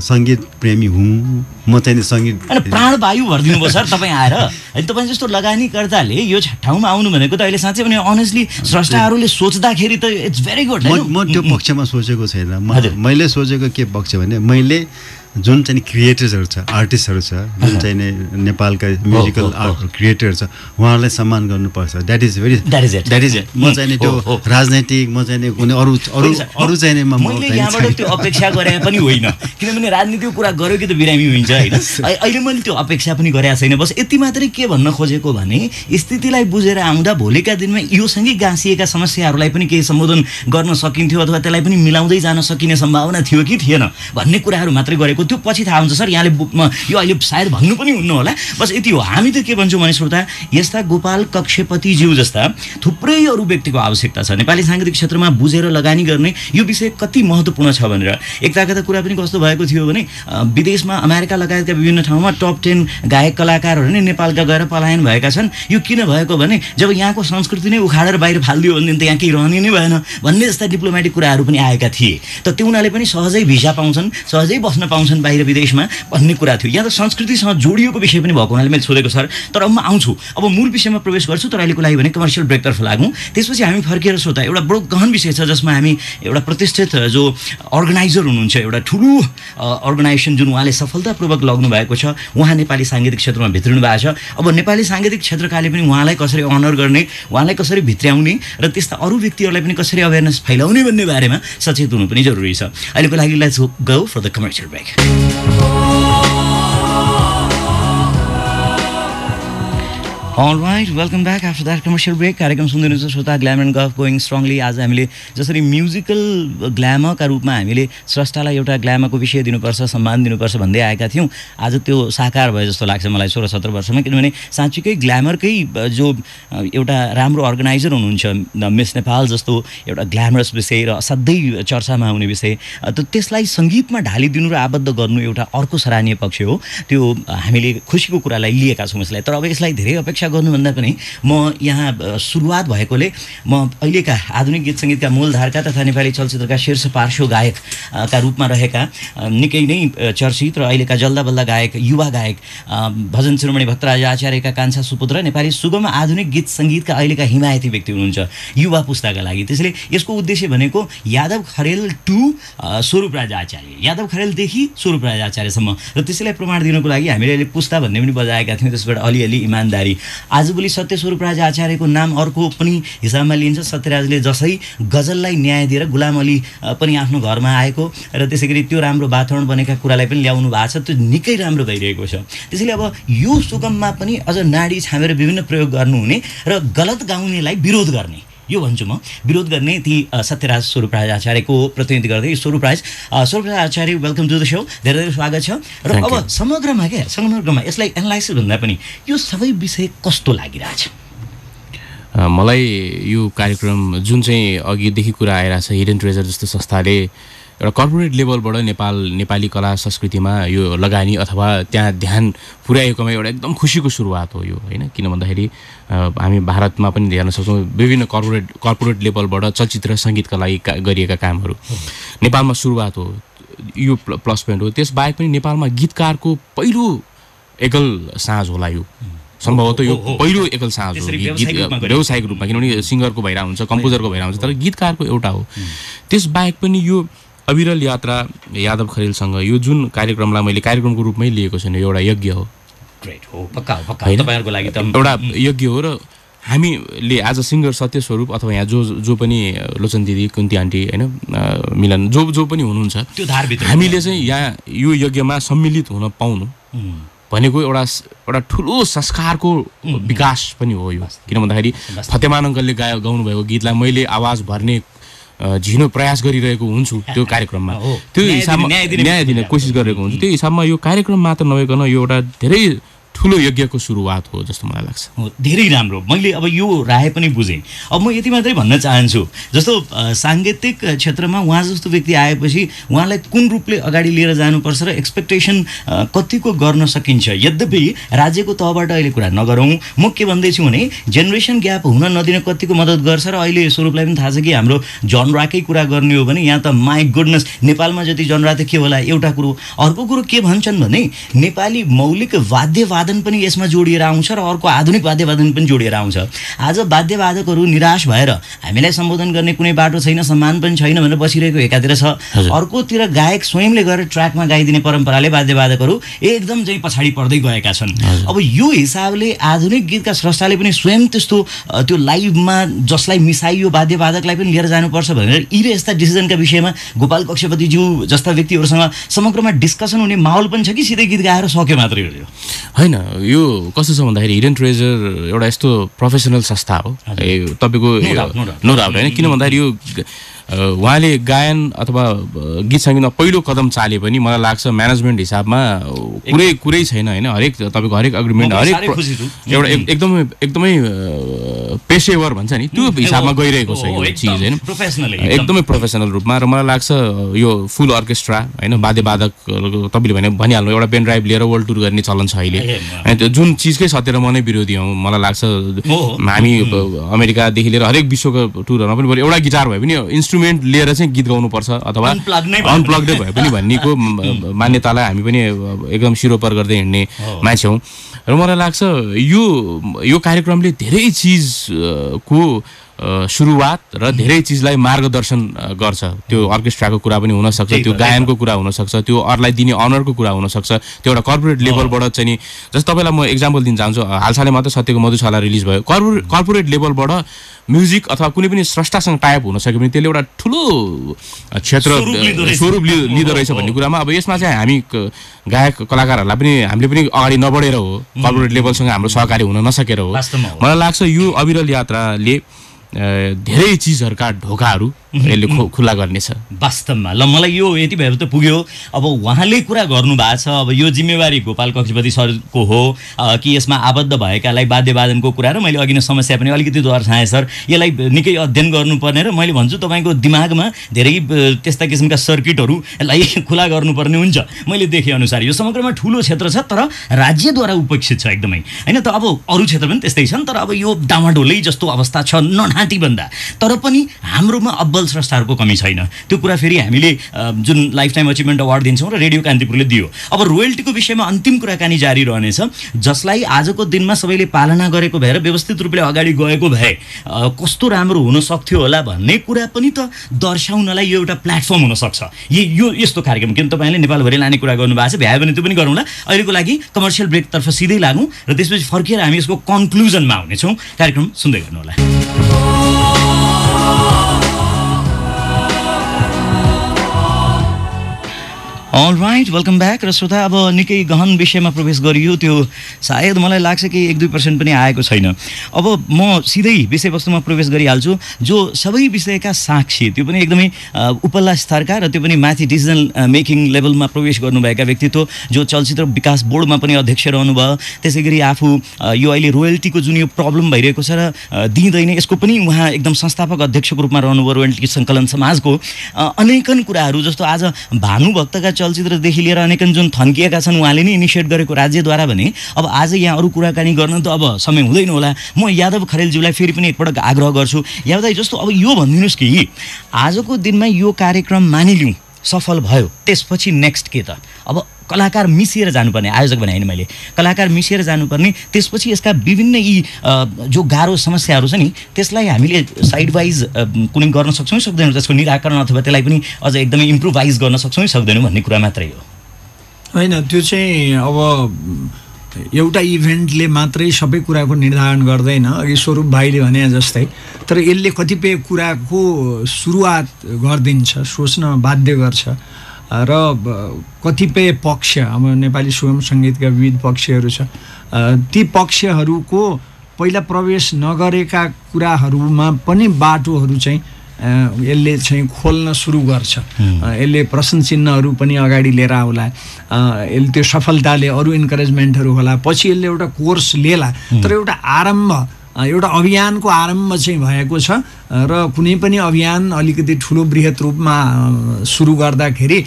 सङ्गीत प्रेमी हुँ म चाहिँ सङ्गीत प्राण वायु भरिदिनु भयो सर तपाईँ आएर होइन तपाईँ जस्तो लगानीकर्ताले यो ठाउँमा आउनु भनेको त अहिले साँच्चै भने अनेस्टली स्रष्टाहरूले सोच्दाखेरि त इट्स भेरी गुड म त्यो पक्षमा सोचेको छैन मैले सोचेको के पक्ष भने मैले जुन चाहिँ क्रिएटर्सहरू छ आर्टिस्टहरू छ जुन चाहिँ नेपालका म्युजिकल क्रिएटर छ उहाँहरूलाई सम्मान गर्नुपर्छ द्याट इज म चाहिँ त्यो राजनैतिक म चाहिँ कुनै अरू चाहिँ मैले यहाँबाट त्यो अपेक्षा गरे पनि होइन किनभने राजनीतिको कुरा गर्यो कि त बिरामी हुन्छ होइन अहिले मैले त्यो अपेक्षा पनि गरेको छैन बस यति मात्रै के भन्न खोजेको भने स्थितिलाई बुझेर आउँदा भोलिका दिनमा योसँगै गाँसिएका समस्याहरूलाई पनि केही सम्बोधन गर्न सकिन्थ्यो अथवा त्यसलाई पनि मिलाउँदै जान सकिने सम्भावना थियो कि थिएन भन्ने कुराहरू मात्रै गरेको त्यो पछि थाहा हुन्छ सर यहाँले यो अहिले सायद भन्नु पनि हुन्न होला बस यति हो हामी त के भन्छौँ भने श्रोता यस्ता गोपाल कक्षपतिज्यू जस्ता थुप्रै अरू व्यक्तिको आवश्यकता छ नेपाली साङ्गीतिक क्षेत्रमा बुझेर लगानी गर्ने यो विषय कति महत्त्वपूर्ण छ भनेर एकताका त कुरा पनि कस्तो भएको थियो भने विदेशमा अमेरिका लगायतका विभिन्न ठाउँमा टप 10 गायक कलाकारहरू नै नेपालका गएर पलायन भएका छन् यो किन भएको भने जब यहाँको संस्कृति नै उखाडेर बाहिर फालिदियो भने त यहाँ केही रहने नै भएन भन्ने जस्ता डिप्लोमेटिक कुराहरू पनि आएका थिए त त्यो उनीहरूले पनि सहजै भिसा पाउँछन् सहजै बस्न पाउँछन् बाहिर विदेशमा भन्ने कुरा थियो यहाँ त संस्कृतिसँग जोडिएको विषय पनि भएको हुनाले मैले सोधेको सर तर अब म आउँछु अब मूल विषयमा प्रवेश गर्छु तर अहिलेको लागि भने कमर्सियल ब्रेकतर्फ लागौँ त्यसपछि हामी फर्किएर सोध्दा एउटा बडो गहन विषय छ जसमा हामी एउटा प्रतिष्ठित जो अर्गनाइजर हुनुहुन्छ एउटा ठुलो अर्गनाइजेसन जुन उहाँले सफलतापूर्वक लग्नु भएको छ उहाँ नेपाली साङ्गीतिक क्षेत्रमा भित्रिनु भएको छ अब नेपाली साङ्गीतिक क्षेत्रकाले पनि उहाँलाई कसरी अनर गर्ने उहाँलाई कसरी भित्र्याउने र त्यस्ता अरू व्यक्तिहरूलाई पनि कसरी अवेरनेस फैलाउने भन्ने बारेमा सचेत हुनु पनि जरुरी छ अहिलेको लागि let's go for the commercial break All right, welcome back after that commercial break. कार्यक्रम सुन्दै हुनुहुन्छ श्रोता ग्ल्यामर एन्ड गफ गोइङ स्ट्रङली आज हामीले जसरी म्युजिकल ग्ल्यामरका रूपमा हामीले स्रष्टालाई एउटा ग्ल्यामरको विषय दिनुपर्छ सम्मान दिनुपर्छ भन्दै आएका थियौँ आज त्यो साकार भयो जस्तो लाग्छ मलाई 16-17 वर्षमा किनभने साँच्चीकै ग्ल्यामरकै जो एउटा राम्रो अर्गनाइजर हुनुहुन्छ मिस नेपाल जस्तो एउटा ग्ल्यामरस विषय र असाध्यै चर्चामा आउने विषय त त्यसलाई सङ्गीतमा ढालिदिनु र आबद्ध गर्नु एउटा अर्को सराहनीय पक्ष हो त्यो हामीले खुसीको कुरालाई लिएका छौँ यसलाई तर अब यसलाई धेरै अपेक्षा गर्नुभन्दा पनि म यहाँ सुरुवात भएकोले म अहिलेका आधुनिक गीत सङ्गीतका मूलधारका तथा नेपाली चलचित्रका शीर्ष पार्श्व गायकका रूपमा रहेका निकै नै चर्चित र अहिलेका जल्दा बल्दा गायक युवा गायक भजन शिरोमणि भक्तराज आचार्यका कान्छा सुपुत्र नेपाली सुगम आधुनिक गीत सङ्गीतका अहिलेका हिमायती व्यक्ति हुनुहुन्छ युवा पुस्ताका लागि त्यसैले यसको उद्देश्य भनेको यादव खरेल टु स्वरूपराज आचार्य यादव खरेलदेखि स्वरूपराज आचार्यसम्म र त्यसैलाई प्रमाण दिनुको लागि हामीले अहिले पुस्ता भन्ने पनि बजाएका थियौँ त्यसबाट अलिअलि इमान्दारी आजभोलि सत्य स्वरूपराज आचार्यको नाम अर्को पनि हिसाबमा लिइन्छ सत्यराजले जसै गजललाई न्याय दिएर गुलाम अली पनि आफ्नो घरमा आएको र त्यसै गरी त्यो राम्रो वातावरण बनेका कुरालाई पनि ल्याउनु भएको छ त्यो निकै राम्रो भइरहेको छ त्यसैले अब यो सुगममा पनि अझ नाडी छामेर विभिन्न प्रयोग गर्नुहुने र गलत गाउनेलाई विरोध गर्ने यो भन्छु म विरोध गर्ने ती सत्यराज स्वरूपराज आचार्यको प्रतिनिधि गर्दै स्वरूपराज आचार्य वेलकम टु द सो धेरै धेरै स्वागत छ र अब समग्रमा यसलाई एनालाइसिस भन्दा पनि यो सबै विषय कस्तो लागिरहेछ मलाई यो कार्यक्रम जुन चाहिँ अघिदेखि कुरा आइरहेछ हिडन ट्रेजर जस्तो संस्थाले एउटा कर्पोरेट लेभलबाट नेपाली कला संस्कृतिमा यो लगानी अथवा त्यहाँ ध्यान पुर्याएकोमा एउटा एकदम खुसीको सुरुवात हो यो होइन किन भन्दाखेरि हामी भारतमा पनि हेर्न सक्छौँ विभिन्न कर्पोरेट लेभलबाट चलचित्र सङ्गीतका लागि गरिएका कामहरू नेपालमा सुरुवात हो यो प्लस पोइन्ट हो त्यसबाहेक पनि नेपालमा गीतकारको पहिलो एकल साँझ होला यो सम्भवतः यो पहिलो एकल साँझ हो गीत व्यावसायिक रूपमा किनभने सिङ्गरको भइरहेको हुन्छ कम्पोजरको भइरहेको हुन्छ तर गीतकारको एउटा हो त्यसबाहेक पनि यो अविरल यात्रा यादव खरेलसँग यो जुन कार्यक्रमलाई मैले कार्यक्रमको रूपमै लिएको छैन एउटा यज्ञ हो एउटा यज्ञ हो र हामीले आज सिङ्गर सत्य स्वरूप अथवा यहाँ जो पनि लोचन दिदी कुन्ती आन्टी होइन मिलन जो पनि हुनुहुन्छ हामीले चाहिँ यहाँ यो यज्ञमा सम्मिलित हुन पाउनु भनेको एउटा ठुलो संस्कारको विकास पनि हो यो किन भन्दाखेरि फतेमान अङ्कलले गाउनु भएको गीतलाई मैले आवाज भर्ने झिनो प्रयास गरिरहेको हुन्छु त्यो कार्यक्रममा त्यो हिसाबमा न्याय दिने कोसिस गरेको हुन्छु त्यो हिसाबमा यो कार्यक्रम मात्र नभइकन यो एउटा धेरै ठुलो यज्ञको सुरुवात हो जस्तो मलाई लाग्छ धेरै राम्रो मैले अब यो राय पनि बुझेँ अब म यति मात्रै भन्न चाहन्छु जस्तो साङ्गीतिक क्षेत्रमा उहाँ जस्तो व्यक्ति आएपछि उहाँलाई कुन रूपले अगाडि लिएर जानुपर्छ र एक्सपेक्टेसन कतिको गर्न सकिन्छ यद्यपि राज्यको तहबाट अहिले कुरा नगरौँ म के भन्दैछु भने जेनेरेसन ग्याप हुन नदिन कतिको मद्दत गर्छ र अहिले स्वरूपलाई पनि थाहा छ कि हाम्रो जनराकै कुरा गर्ने हो भने यहाँ त माई गुडनेस नेपालमा जति जनरा त के होला एउटा कुरो अर्को कुरो के भन्छन् भने नेपाली मौलिक वाद्यवाद वादन पनि यसमा जोडिएर आउँछ र अर्को आधुनिक वाद्यवादन पनि जोडिएर आउँछ। आज वाद्यवादकहरू निराश भएर हामीलाई सम्बोधन गर्ने कुनै बाटो छैन, सम्मान पनि छैन भनेर बसिरहेको एकातिर छ, अर्कोतिर गायक स्वयंले गएर ट्र्याकमा गाइदिने परम्पराले वाद्यवादकहरू एकदम चाहिँ पछाडि पर्दै गएका छन्। अब यो हिसाबले आधुनिक गीतका स्रष्टाले पनि स्वयं त्यस्तो त्यो लाइभमा जसलाई मिसाइयो वाद्यवादकलाई पनि लिएर जानुपर्छ भनेर यी र यस्ता डिसिजनका विषयमा गोपाल कक्षपतिज्यू जस्ता व्यक्तिहरूसँग समग्रमा डिस्कसन हुने माहौल पनि छ कि सिधै गीत गाएर सक्यो मात्रै हो? होइन, यो कस्तो छ भन्दाखेरि हिडन ट्रेजर एउटा यस्तो प्रोफेसनल संस्था हो तपाईँको, नो डाउट होइन। किन भन्दाखेरि यो उहाँले गायन अथवा गीत सङ्गीतमा पहिलो कदम चाले पनि मलाई लाग्छ म्यानेजमेन्ट हिसाबमा कुरै छैन होइन। हरेक तपाईँको हरेक अग्रिमेन्ट हरेक एउटा एकदमै पेसेवर भन्छ नि त्यो हिसाबमा गइरहेको छ यो चिज होइन, एकदमै प्रोफेसनल रूपमा। र मलाई लाग्छ यो फुल अर्केस्ट्रा होइन, वाद्यवादक तपाईँले भनिहाल्नु एउटा पेन ड्राइभ लिएर वर्ल्ड टुर गर्ने चलन छ अहिले होइन। त्यो जुन चिजकै सत्य र म नै विरोधी हौँ। मलाई लाग्छ हामी अमेरिकादेखि लिएर हरेक विश्वको टुरहरूमा पनि एउटा गिटार भए पनि इन्स्ट्रुमेन्ट लिएर चाहिँ गीत गाउनुपर्छ अथवा अनप्लग्डै भए पनि भन्नेको मान्यतालाई हामी पनि एकदम सिरोपर गर्दै हिँड्ने मान्छे हौँ। र मलाई लाग्छ यो कार्यक्रमले धेरै चिजको सुरुवात र धेरै चिजलाई मार्गदर्शन गर्छ। त्यो अर्केस्ट्राको कुरा पनि हुनसक्छ, त्यो गायनको कुरा हुनसक्छ, त्यो अरूलाई दिने अनरको कुरा हुनसक्छ, त्यो एउटा कर्पोरेट लेभलबाट चाहिँ नि जस्तो तपाईँलाई म इक्जाम्पल दिन चाहन्छु। हालसालै मात्रै सत्यको मधुशाला रिलिज भयो। कर्पोरेट लेभलबाट म्युजिक अथवा कुनै पनि स्रष्टासँग टाइप हुन सक्यो भने त्यसले एउटा ठुलो क्षेत्र स्वरूप लिँदो रहेछ भन्ने कुरामा अब यसमा चाहिँ हामी गायक कलाकारहरूलाई पनि हामीले पनि अगाडि नबढेर हो, कर्पोरेट लेभलसँग हाम्रो सहकारी हुन नसकेर हो। मलाई लाग्छ यो अविरल यात्राले धेरै चिजहरूका ढोकाहरू यसले खुला गर्नेछ वास्तवमा। ल मलाई यो यति भएर त पुग्यो। अब उहाँले कुरा गर्नुभएको छ, अब यो जिम्मेवारी गोपाल कक्षपति सरको हो कि यसमा आबद्ध भएकालाई वाद्यवादनको कुरा, र मैले अघि नै समस्या पनि अलिकति दर्शाएँ सर, यसलाई निकै अध्ययन गर्नुपर्ने र मैले भन्छु तपाईँको दिमागमा धेरै त्यस्ता किसिमका सर्किटहरू यसलाई खुला गर्नुपर्ने हुन्छ। मैले देखेँ अनुसार यो समग्रमा ठुलो क्षेत्र छ तर राज्यद्वारा उपेक्षित छ एकदमै होइन। त अब अरू क्षेत्र पनि त्यस्तै छन् तर अब यो डामाडोलै जस्तो अवस्था छ नहाती भन्दा, तर पनि हाम्रोमा अब्बल स्रष्टाहरूको कमी छैन। त्यो कुरा फेरि हामीले जुन लाइफ टाइम अचिभमेन्ट अवार्ड दिन्छौँ र रेडियो कान्तिपुरले दियो। अब रोयल्टीको विषयमा अन्तिम कुराकानी जारी रहनेछ, जसलाई आजको दिनमा सबैले पालना गरेको भएर व्यवस्थित रूपले अगाडि गएको भए कस्तो राम्रो हुन सक्थ्यो होला भन्ने कुरा पनि त दर्शाउनलाई यो एउटा प्लेटफर्म हुनसक्छ यो यस्तो कार्यक्रम। किन तपाईँले नेपालभरि लाने कुरा गर्नुभएको छ, भ्यायो भने त्यो पनि गरौँला। अहिलेको लागि कमर्सियल ब्रेकतर्फ सिधै लागौँ र त्यसपछि फर्किएर हामी यसको कन्क्लुजनमा आउनेछौँ। कार्यक्रम सुन्दै गर्नुहोला। All right, welcome back. र श्रोता अब निकै गहन विषयमा प्रवेश गरियो, त्यो सायद मलाई लाग्छ कि 1-2% पनि आएको छैन। अब म सिधै विषयवस्तुमा प्रवेश गरिहाल्छु। जो सबै विषयका साक्षी, त्यो पनि एकदमै उपल्ला स्तरका र त्यो पनि माथि डिसिजन मेकिङ लेभलमा प्रवेश गर्नुभएका व्यक्तित्व, जो चलचित्र विकास बोर्डमा पनि अध्यक्ष रहनुभयो, त्यसै गरी आफू यो अहिले रोयल्टीको जुन यो प्रब्लम भइरहेको छ र दिँदैन यसको पनि उहाँ एकदम संस्थापक अध्यक्षको रूपमा रहनुभयो रोयल्टी सङ्कलन समाजको। अनेकन कुराहरू जस्तो आज भानुभक्तका चलचित्रदेखि लिएर अनेकन जुन थन्किएका छन् उहाँले नै इनिसिएट गरेको राज्यद्वारा भने अब आज यहाँ अरू कुराकानी गर्न त अब समय हुँदैन होला। म यादव खरेलज्यूलाई फेरि पनि एकपटक आग्रह गर्छु, यादव दाइ जस्तो अब यो भनिदिनुहोस् कि आजको दिनमा यो कार्यक्रम मानिलिउँ सफल भयो, त्यसपछि नेक्स्ट के त? अब कलाकार मिसिएर जानुपर्ने, आयोजक भने होइन मैले, कलाकार मिसिएर जानुपर्ने, त्यसपछि यसका विभिन्न यी जो गाह्रो समस्याहरू छ नि त्यसलाई हामीले साइड वाइज कुनै गर्न सक्छौँ सक्दैनौँ, त्यसको निराकरण अथवा त्यसलाई पनि अझ एकदमै इम्प्रुभाइज गर्न सक्छौँ सक्दैनौँ भन्ने कुरा मात्रै हो होइन। त्यो चाहिँ अब एउटा इभेन्टले मात्रै सबै कुराको निर्धारण गर्दैन, अघि स्वरूप भाइले भने जस्तै, तर यसले कतिपय कुराको सुरुवात गरिदिन्छ, सोच्न बाध्य गर्छ र कतिपय पक्ष, अब नेपाली सुगम सङ्गीतका विविध पक्षहरू छ, ती पक्षहरूको पहिला प्रवेश नगरेका कुराहरूमा पनि बाटोहरू चाहिँ यसले चाहिँ खोल्न सुरु गर्छ। यसले प्रश्न चिन्हहरू पनि अगाडि लिएर आउला, यसले त्यो सफलताले अरू इन्करेजमेन्टहरू होला, पछि यसले एउटा कोर्स लिएला, तर एउटा आरम्भ, एउटा अभियानको आरम्भ चाहिँ भएको छ र कुनै पनि अभियान अलिकति ठुलो बृहत रूपमा सुरु गर्दाखेरि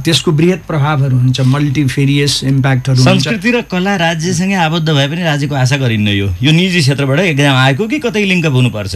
त्यसको बृहत प्रभावहरू हुन्छ, मल्टिफेरियस इम्प्याक्टहरू हुन्छ। संस्कृति र कला राज्यसँगै आबद्ध भए पनि राज्यको आशा गरिन्न। यो निजी क्षेत्रबाट एकदम आएको कि कतै लिङ्कअप हुनुपर्छ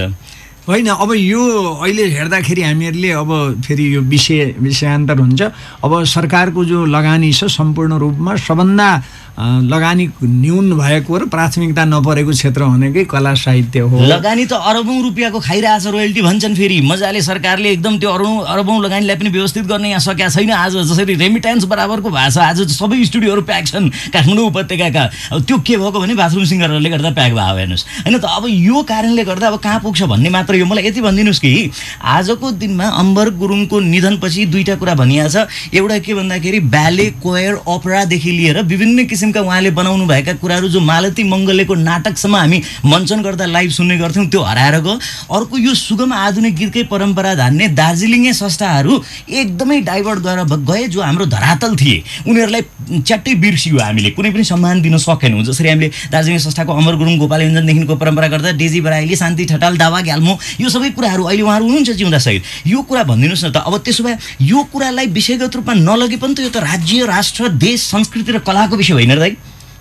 होइन। अब यो अहिले हेर्दाखेरि हामीहरूले अब फेरि यो विषयान्तर हुन्छ। अब सरकारको जो लगानी छ सम्पूर्ण रूपमा सबभन्दा लगानी न्यून भएको र प्राथमिकता नपरेको क्षेत्र भनेकै कला साहित्य हो। लगानी त अरबौं रुपियाँको खाइरहेछ, रोयल्टी भन्छन् फेरि मजाले सरकारले एकदम त्यो अरबौं लगानीलाई पनि व्यवस्थित गर्ने यहाँ सकेका छैन। आज जसरी रेमिटेन्स बराबरको भएको छ, आज सबै स्टुडियोहरू प्याक छन् काठमाडौँ उपत्यकाका। अब त्यो के भएको भने बाथरुम सिङ्गरहरूले गर्दा प्याक भयो हेर्नुहोस् होइन त। अब यो कारणले गर्दा अब कहाँ पुग्छ भन्ने मात्र यो। मलाई यति भनिदिनुहोस् कि आजको दिनमा अम्बर गुरुङको निधनपछि दुईवटा कुरा भनिएको छ। एउटा के भन्दाखेरि ब्याले, कोयर, ओपरादेखि लिएर विभिन्न किसिमका उहाँले बनाउनु भएका कुराहरू जो मालती मङ्गलेको नाटकसम्म हामी मञ्चन गर्दा लाइभ सुन्ने गर्थ्यौँ त्यो हराएर गयो। अर्को यो सुगम आधुनिक गीतकै परम्परा धान्ने दार्जिलिङे संस्थाहरू एकदमै डाइभर्ट गए जो हाम्रो धरातल थिए उनीहरूलाई च्याट्टै बिर्सियो। हामीले कुनै पनि सम्मान दिन सकेनौँ। जसरी हामीले दार्जिलिङ संस्थाको अमर गुरुङ, गोपाल योन्जनदेखिको परम्परा गर्दा डेजी बराइली, शान्ति ठटाल, दावा ग्याल्मो यो सबै कुराहरू अहिले उहाँहरू हुनुहुन्छ जिउँदा सहित। यो कुरा भनिदिनुहोस् न त। अब त्यसो भए यो कुरालाई विषयगत रूपमा नलगे पनि त यो त राज्य, राष्ट्र, देश, संस्कृति र कलाको विषय होइन र दाइ?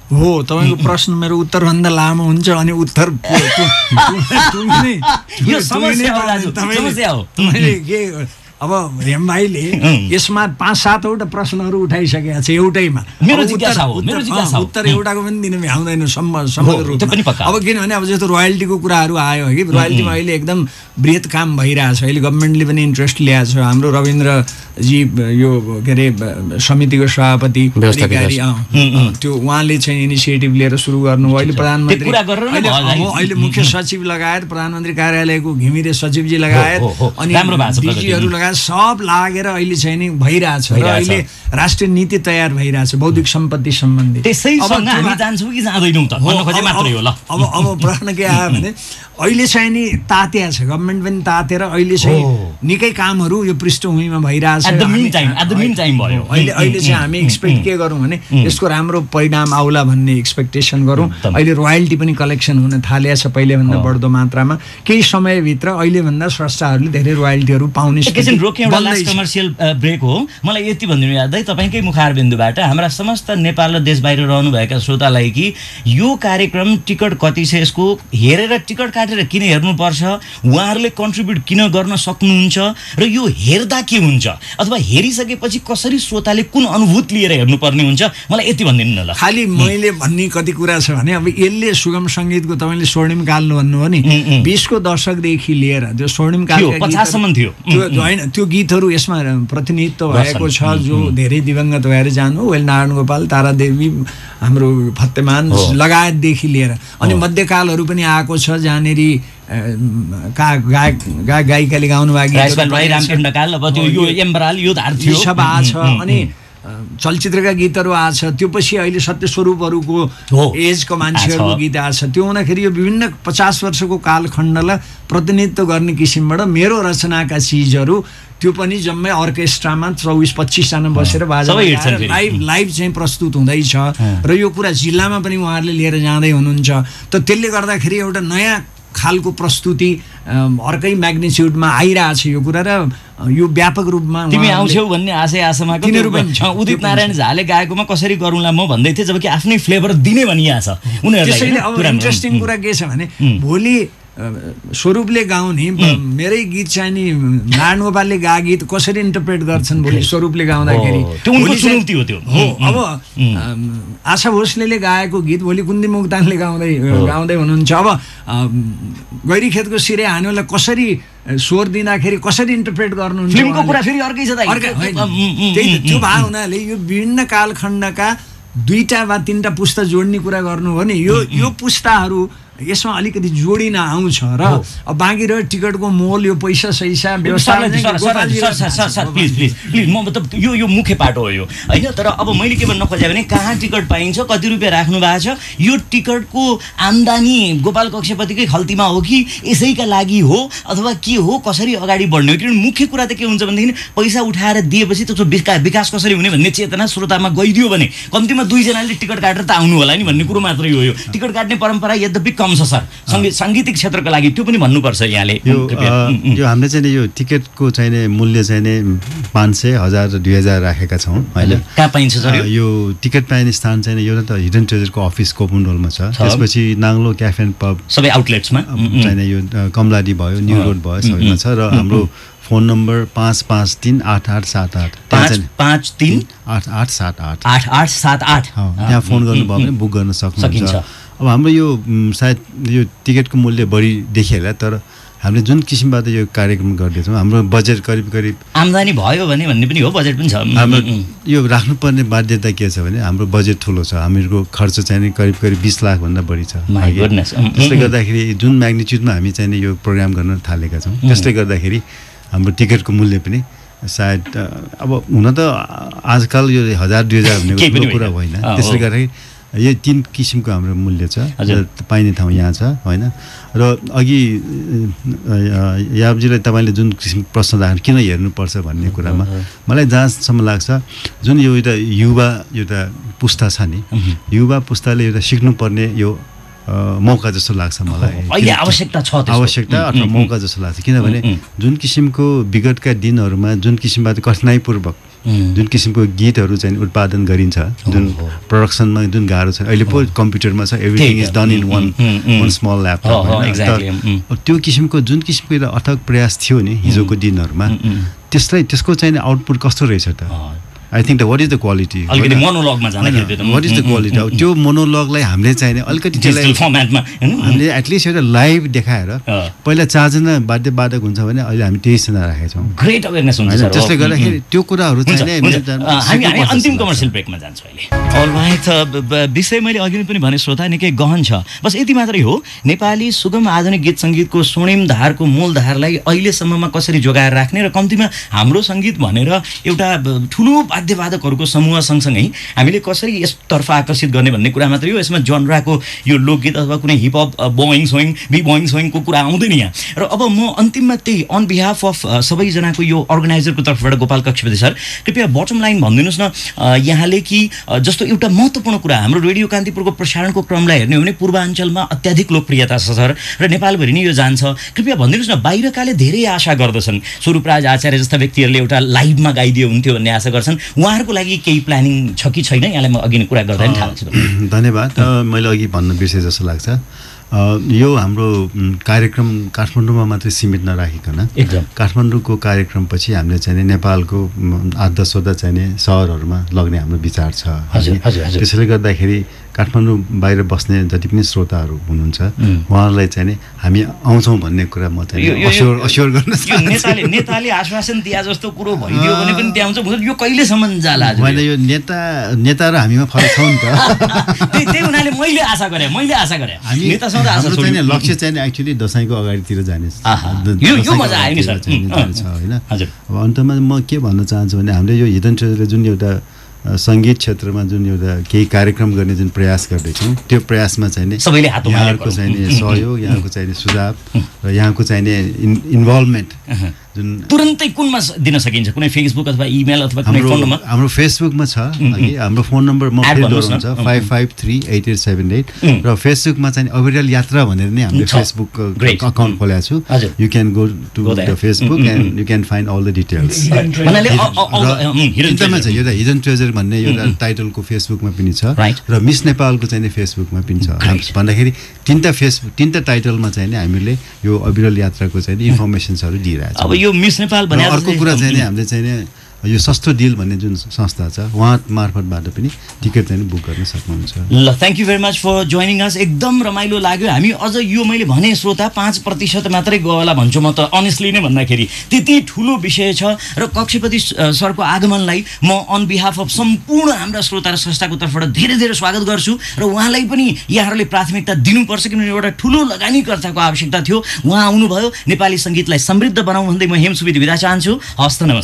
हो, तपाईँको प्रश्न मेरो उत्तरभन्दा लामो हुन्छ अनि उत्तर यो समस्या हो दाजु, समस्या हो। अब हेम भाइले यसमा 5-7वटा प्रश्नहरू उठाइसकेका छ एउटैमा। उत्तर एउटाको पनि दिन भ्याउँदैन समग्र रूपमा। अब किनभने अब जस्तो रोयल्टीको कुराहरू आयो कि रोयल्टीमा अहिले एकदम बृहत काम भइरहेछ। अहिले गभर्मेन्टले पनि इन्ट्रेस्ट ल्याएको छ। हाम्रो रविन्द्रजी यो के अरे समितिको सभापति अधिकारी त्यो उहाँले चाहिँ इनिसिएटिभ लिएर सुरु गर्नु। अहिले प्रधानमन्त्री अहिले मुख्य सचिव लगायत प्रधानमन्त्री कार्यालयको घिमिरे सचिवजी लगायत अनि डिजीहरू लगायत सब लागेर अहिले चाहिँ नि भइरहेछ र अहिले राष्ट्रिय नीति तयार भइरहेछ बौद्धिक सम्पत्ति सम्बन्धी। त्यसैसँग हामी जान्छौँ कि जाँदैनौँ त भन्न खोजे मात्रै हो ल। अब प्रश्न के आयो भने अहिले चाहिँ नि तातिया छ, गभर्मेन्ट पनि तातेर अहिले चाहिँ निकै कामहरू यो पृष्ठभूमिमा भइरहेछ। अहिले चाहिँ हामी एक्सपेक्ट के गरौँ भने यसको राम्रो परिणाम आउला भन्ने एक्सपेक्टेसन गरौँ। अहिले रोयल्टी पनि कलेक्सन हुन थालेको छ पहिलेभन्दा बढ्दो मात्रामा। केही समयभित्र अहिलेभन्दा स्रष्टाहरूले धेरै रोयल्टीहरू पाउने। एकैछिन रोक्यौँ, लास्ट कमर्सियल ब्रेक हो। मलाई यति भनिदिनु याद है तपाईँकै मुखारबिन्दुबाट हाम्रा समस्त नेपाल र देश बाहिर रहनुभएका श्रोतालाई कि यो कार्यक्रम टिकट कति छ यसको हेरेर टिकट काटेर किन हेर्नुपर्छ, उहाँहरूले कन्ट्रिब्युट किन गर्न सक्नुहुन्छ र यो हेर्दा के हुन्छ अथवा हेरिसकेपछि कसरी श्रोताले कुन अनुभूति लिएर हेर्नुपर्ने हुन्छ मलाई यति भनिदिनु न ल। खालि मैले भन्ने कति कुरा छ भने अब यसले सुगम सङ्गीतको तपाईँले स्वर्णिम काल भन्नुभयो नि 20को दशकदेखि लिएर त्यो स्वर्णिम काल 50सम्म थियो होइन त्यो गीतहरू यसमा प्रतिनिधित्व भएको छ जो धेरै दिवंगत भएर जानु वेलनारायण गोपाल, तारादेवी, हाम्रो फतेमान लगायतदेखि लिएर अनि मध्यकालहरू पनि आएको छ जहाँनेरि गायिकाले गाउनु भएको अनि चलचित्रका गीतहरू आछ। त्यो पछि अहिले सत्य स्वरूपहरूको एजको मान्छेहरूको गीत आछ। त्यो हुँदाखेरि यो विभिन्न 50 वर्षको कालखण्डलाई प्रतिनिधित्व गर्ने किसिमबाट मेरो रचनाका चिजहरू त्यो पनि जम्मै अर्केस्ट्रामा 24-25 जना बसेर बाजा लाइभ चाहिँ प्रस्तुत हुँदैछ र यो कुरा जिल्लामा पनि उहाँहरूले लिएर जाँदै हुनुहुन्छ। त त्यसले गर्दाखेरि एउटा नयाँ खालको प्रस्तुति अर्कै म्याग्निच्युडमा आइरहेछ यो कुरा र यो व्यापक रूपमा तिमी आउँछौ भन्ने आशा आसमा उदित नारायण झाले गाएकोमा कसरी गरौँला म भन्दै थिएँ जबकि आफ्नै फ्लेभर दिने भनिया छ उनीहरूलाई। अब इन्ट्रेस्टिङ कुरा के छ भने भोलि स्वरूपले गाउने मेरै गीत चाहिँ नि नारायण गोपालले गा गीत कसरी इन्टरप्रेट गर्छन् भोलि स्वरूपले गाउँदाखेरि अब आशा भोसलेले गाएको गीत भोलि कुन्दी मुक्तानले गाउँदै हुनुहुन्छ। अब गैरी खेतको सिरे हान्योलाई कसरी स्वर दिँदाखेरि कसरी इन्टरप्रेट गर्नुहुन्छ फिल्मको कुरा फेरि अर्कै छ त्यो भए हुनाले यो विभिन्न कालखण्डका 2टा वा 3टा पुस्ता जोड्ने कुरा गर्नु हो नि यो पुस्ताहरू यसमा अलिकति जोडिन आउँछ र अब बाँकी रह्यो टिकटको मोल यो पैसा सैसा व्यवस्था प्लिज म मतलब यो मुख्य पाटो हो यो होइन। तर अब मैले के भन्न खोजेँ भने कहाँ टिकट पाइन्छ, कति रुपियाँ राख्नु भएको छ, यो टिकटको आम्दानी गोपाल कक्षपतिकै खल्तीमा हो कि यसैका लागि हो अथवा के हो, कसरी अगाडि बढ्ने हो। किनभने मुख्य कुरा त के हुन्छ भनेदेखि पैसा उठाएर दिएपछि त्यसको विकास कसरी हुने भन्ने चेतना श्रोतामा गइदियो भने कम्तीमा 2 जनाले टिकट काटेर त आउनु होला नि भन्ने कुरो मात्रै हो। यो टिकट काट्ने परम्परा यद्यपि कम छ सर साङ्गीतिक क्षेत्रको लागि, त्यो पनि भन्नुपर्छ यहाँले। यो हामीले चाहिँ यो टिकटको चाहिँ मूल्य चाहिँ 500, 1000, 2000 राखेका छौँ होइन। कहाँ पाइन्छ सर यो टिकट पाइने स्थान चाहिँ एउटा त हिडन ट्रेजरको अफिस कोपुन्डोलमा छ, त्यसपछि नाङ्लो क्याफे एन्ड पब सबै आउटलेट्समा चाहिँ यो कमलाडी भयो, न्यू रोड भयो सबैमा छ र हाम्रो फोन नम्बर 5538878 5538878 8878 यहाँ फोन गर्नुभयो भने बुक गर्न सक्नुहुन्छ। अब हाम्रो यो सायद यो टिकटको मूल्य बढी देखिएला, तर हामीले जुन किसिमबाट यो कार्यक्रम गर्दैछौँ हाम्रो बजेट करिब आम्दानी भयो भने भन्ने पनि हो, बजेट पनि छ। हाम्रो यो राख्नुपर्ने बाध्यता के छ भने हाम्रो बजेट ठुलो छ, हामीहरूको खर्च चाहिँ करिब 20 लाखभन्दा बढी छ। त्यसले गर्दाखेरि जुन म्याग्निच्युडमा हामी चाहिँ यो प्रोग्राम गर्न थालेका छौँ, त्यसले गर्दाखेरि हाम्रो टिकटको मूल्य पनि सायद अब हुन त आजकल यो 1000-2000 भन्ने कुरा होइन। त्यसले गर्दाखेरि यो 3 किसिमको हाम्रो मूल्य छ, पाइने ठाउँ यहाँ छ होइन। र अघि याबजीलाई तपाईँले जुन किसिमको प्रश्न राख्नु किन हेर्नुपर्छ भन्ने कुरामा मलाई जहाँसम्म लाग्छ जुन यो एउटा पुस्ता छ नि, युवा पुस्ताले एउटा सिक्नुपर्ने यो मौका जस्तो लाग्छ मलाई। अहिले आवश्यकता अथवा मौका जस्तो लाग्छ, किनभने जुन किसिमको विगतका दिनहरूमा जुन किसिमबाट कठिनाइपूर्वक जुन किसिमको गीतहरू चाहिँ उत्पादन गरिन्छ, जुन प्रोडक्सनमा जुन गाह्रो छ, अहिले पो कम्प्युटरमा छ, everything is done in one small laptop. त्यो किसिमको जुन किसिमको एउटा अथक प्रयास थियो नि हिजोको दिनहरूमा, त्यसको चाहिँ आउटपुट कस्तो रहेछ त? I think what is the quality, what is the quality? अब त्यो मोनोलगलाई हामीले चाहिने अलिकति हामीले एटलिस्ट एउटा लाइभ देखाएर, पहिला 4 जना वाद्यवादक हुन्छ भने अहिले हामी 23 जना राखेका छौँ। ग्रेट अवेरनेस हुन्छ सर। त्यसले गर्दाखेरि त्यो कुराहरू चाहिँ हामी अन्तिम कमर्सियल ब्रेकमा जान्छौँ अहिले। अलराइट, विषय मैले अघि पनि भने श्रोता निकै गहन छ। बस यति मात्रै हो, नेपाली सुगम आधुनिक गीत सङ्गीतको स्वर्णिम धारको मूलधारलाई अहिलेसम्ममा कसरी जोगाएर राख्ने र कम्तीमा हाम्रो सङ्गीत भनेर एउटा ठुलो वाद्यवादकहरूको समूह सँगसँगै हामीले कसरी यसतर्फ आकर्षित गर्ने भन्ने कुरा मात्रै हो। यसमा जनराको यो लोकगीत अथवा कुनै हिपहप बोइङ सोइङको कुरा आउँदैन यहाँ। र अब म अन्तिममा त्यही अन बिहाफ अफ सबैजनाको यो अर्गनाइजरको तर्फबाट गोपाल कक्षपति सर, कृपया बटम लाइन भनिदिनुहोस् न यहाँले कि जस्तो एउटा महत्त्वपूर्ण कुरा हाम्रो रेडियो कान्तिपुरको प्रसारणको क्रमलाई हेर्ने हो भने पूर्वाञ्चलमा अत्याधिक लोकप्रियता छ सर, र नेपालभरि नै यो जान्छ। कृपया भनिदिनुहोस् न, बाहिरकाले धेरै आशा गर्दछन्, स्वरूपराज आचार्य जस्ता व्यक्तिहरूले एउटा लाइभमा गाइदियो हुन्थ्यो भन्ने आशा गर्छन्, उहाँहरूको लागि केही प्लानिङ छ कि छैन? यहाँलाई म अघि नै कुरा गर्दा नि थाहा छ। धन्यवाद। मैले अघि भन्न बिर्से जस्तो लाग्छ, यो हाम्रो कार्यक्रम काठमाडौँमा मात्रै सीमित नराखिकन काठमाडौँको कार्यक्रमपछि हामीले चाहिँ नेपालको 8-10वटा चाहिँ सहरहरूमा लग्ने हाम्रो विचार छ। त्यसैले गर्दाखेरि काठमाडौँ बाहिर बस्ने जति पनि श्रोताहरू हुनुहुन्छ उहाँहरूलाई चाहिँ हामी आउँछौँ भन्ने कुरा म चाहिँ अस्योर गर्न चाहन्छु। नेताले आश्वासन दिए जस्तो कुरो भइदियो भने पनि त्यहाँ आउँछ, यो कहिलेसम्म जाला? मैले यो नेता र हामीमा फरक छ नि त। त्यही हुनाले मैले आशा गरेँ हाम्रो चाहिँ लक्ष्य चाहिँ एक्चुअली दसैँको अगाडितिर जाने यो मजा आयो नि सर होइन। अब अन्तमा म के भन्न चाहन्छु भने हामीले यो हिडन ट्रेजरले जुन एउटा सङ्गीत क्षेत्रमा जुन एउटा केही कार्यक्रम गर्ने जुन प्रयास गर्दैछौँ, त्यो प्रयासमा चाहिँ सबैले हात यहाँहरूको चाहिँ सहयोग, यहाँको चाहिँ सुझाव र यहाँको चाहिँ इन्भल्भमेन्ट जुन तुरन्तै कुनमा दिन सकिन्छ? कुनै फेसबुक अथवा इमेल अथवा कुनै फोन नम्बर? हाम्रो फेसबुकमा छ, हाम्रो फोन नम्बर म फेरि दोहोऱ्याउँछु 55388878 र फेसबुकमा चाहिँ अविरल यात्रा भनेर नै हामीले फेसबुक अकाउन्ट खोलेको छु। You can go to the Facebook and you can find all the details. एकदमै छ, एउटा हिडन ट्रेजर भन्ने एउटा टाइटलको फेसबुकमा पनि छ र मिस नेपालको चाहिँ फेसबुकमा पनि छ। भन्दाखेरि तीनटा टाइटलमा चाहिँ हामीले यो अविरल यात्राको चाहिँ इन्फर्मेसन्सहरू दिइरहेको छ। यो मिस नेपाल भने अर्को कुरा चाहिँ हामीले चाहिँ यो सस्तो डिल भन्ने जुन संस्था छ उहाँ मार्फतबाट पनि टिकट चाहिँ बुक गर्न सक्नुहुन्छ। ल, thank you very much for joining us. एकदम रमाइलो लाग्यो। हामी अझ यो मैले भने श्रोता 5% मात्रै गयो होला भन्छु म त अनेस्टली नै भन्दाखेरि, त्यति ठुलो विषय छ। र कक्षपति सरको आगमनलाई म अन बिहाफ अफ सम्पूर्ण हाम्रा श्रोता र संस्थाको तर्फबाट धेरै धेरै स्वागत गर्छु र उहाँलाई पनि यहाँहरूले प्राथमिकता दिनुपर्छ, किनभने एउटा ठुलो लगानीकर्ताको आवश्यकता थियो। उहाँ आउनुभयो, नेपाली सङ्गीतलाई समृद्ध बनाउँ भन्दै म हेम सुवेदी बिदा चाहन्छु। हस्त नमस्ते।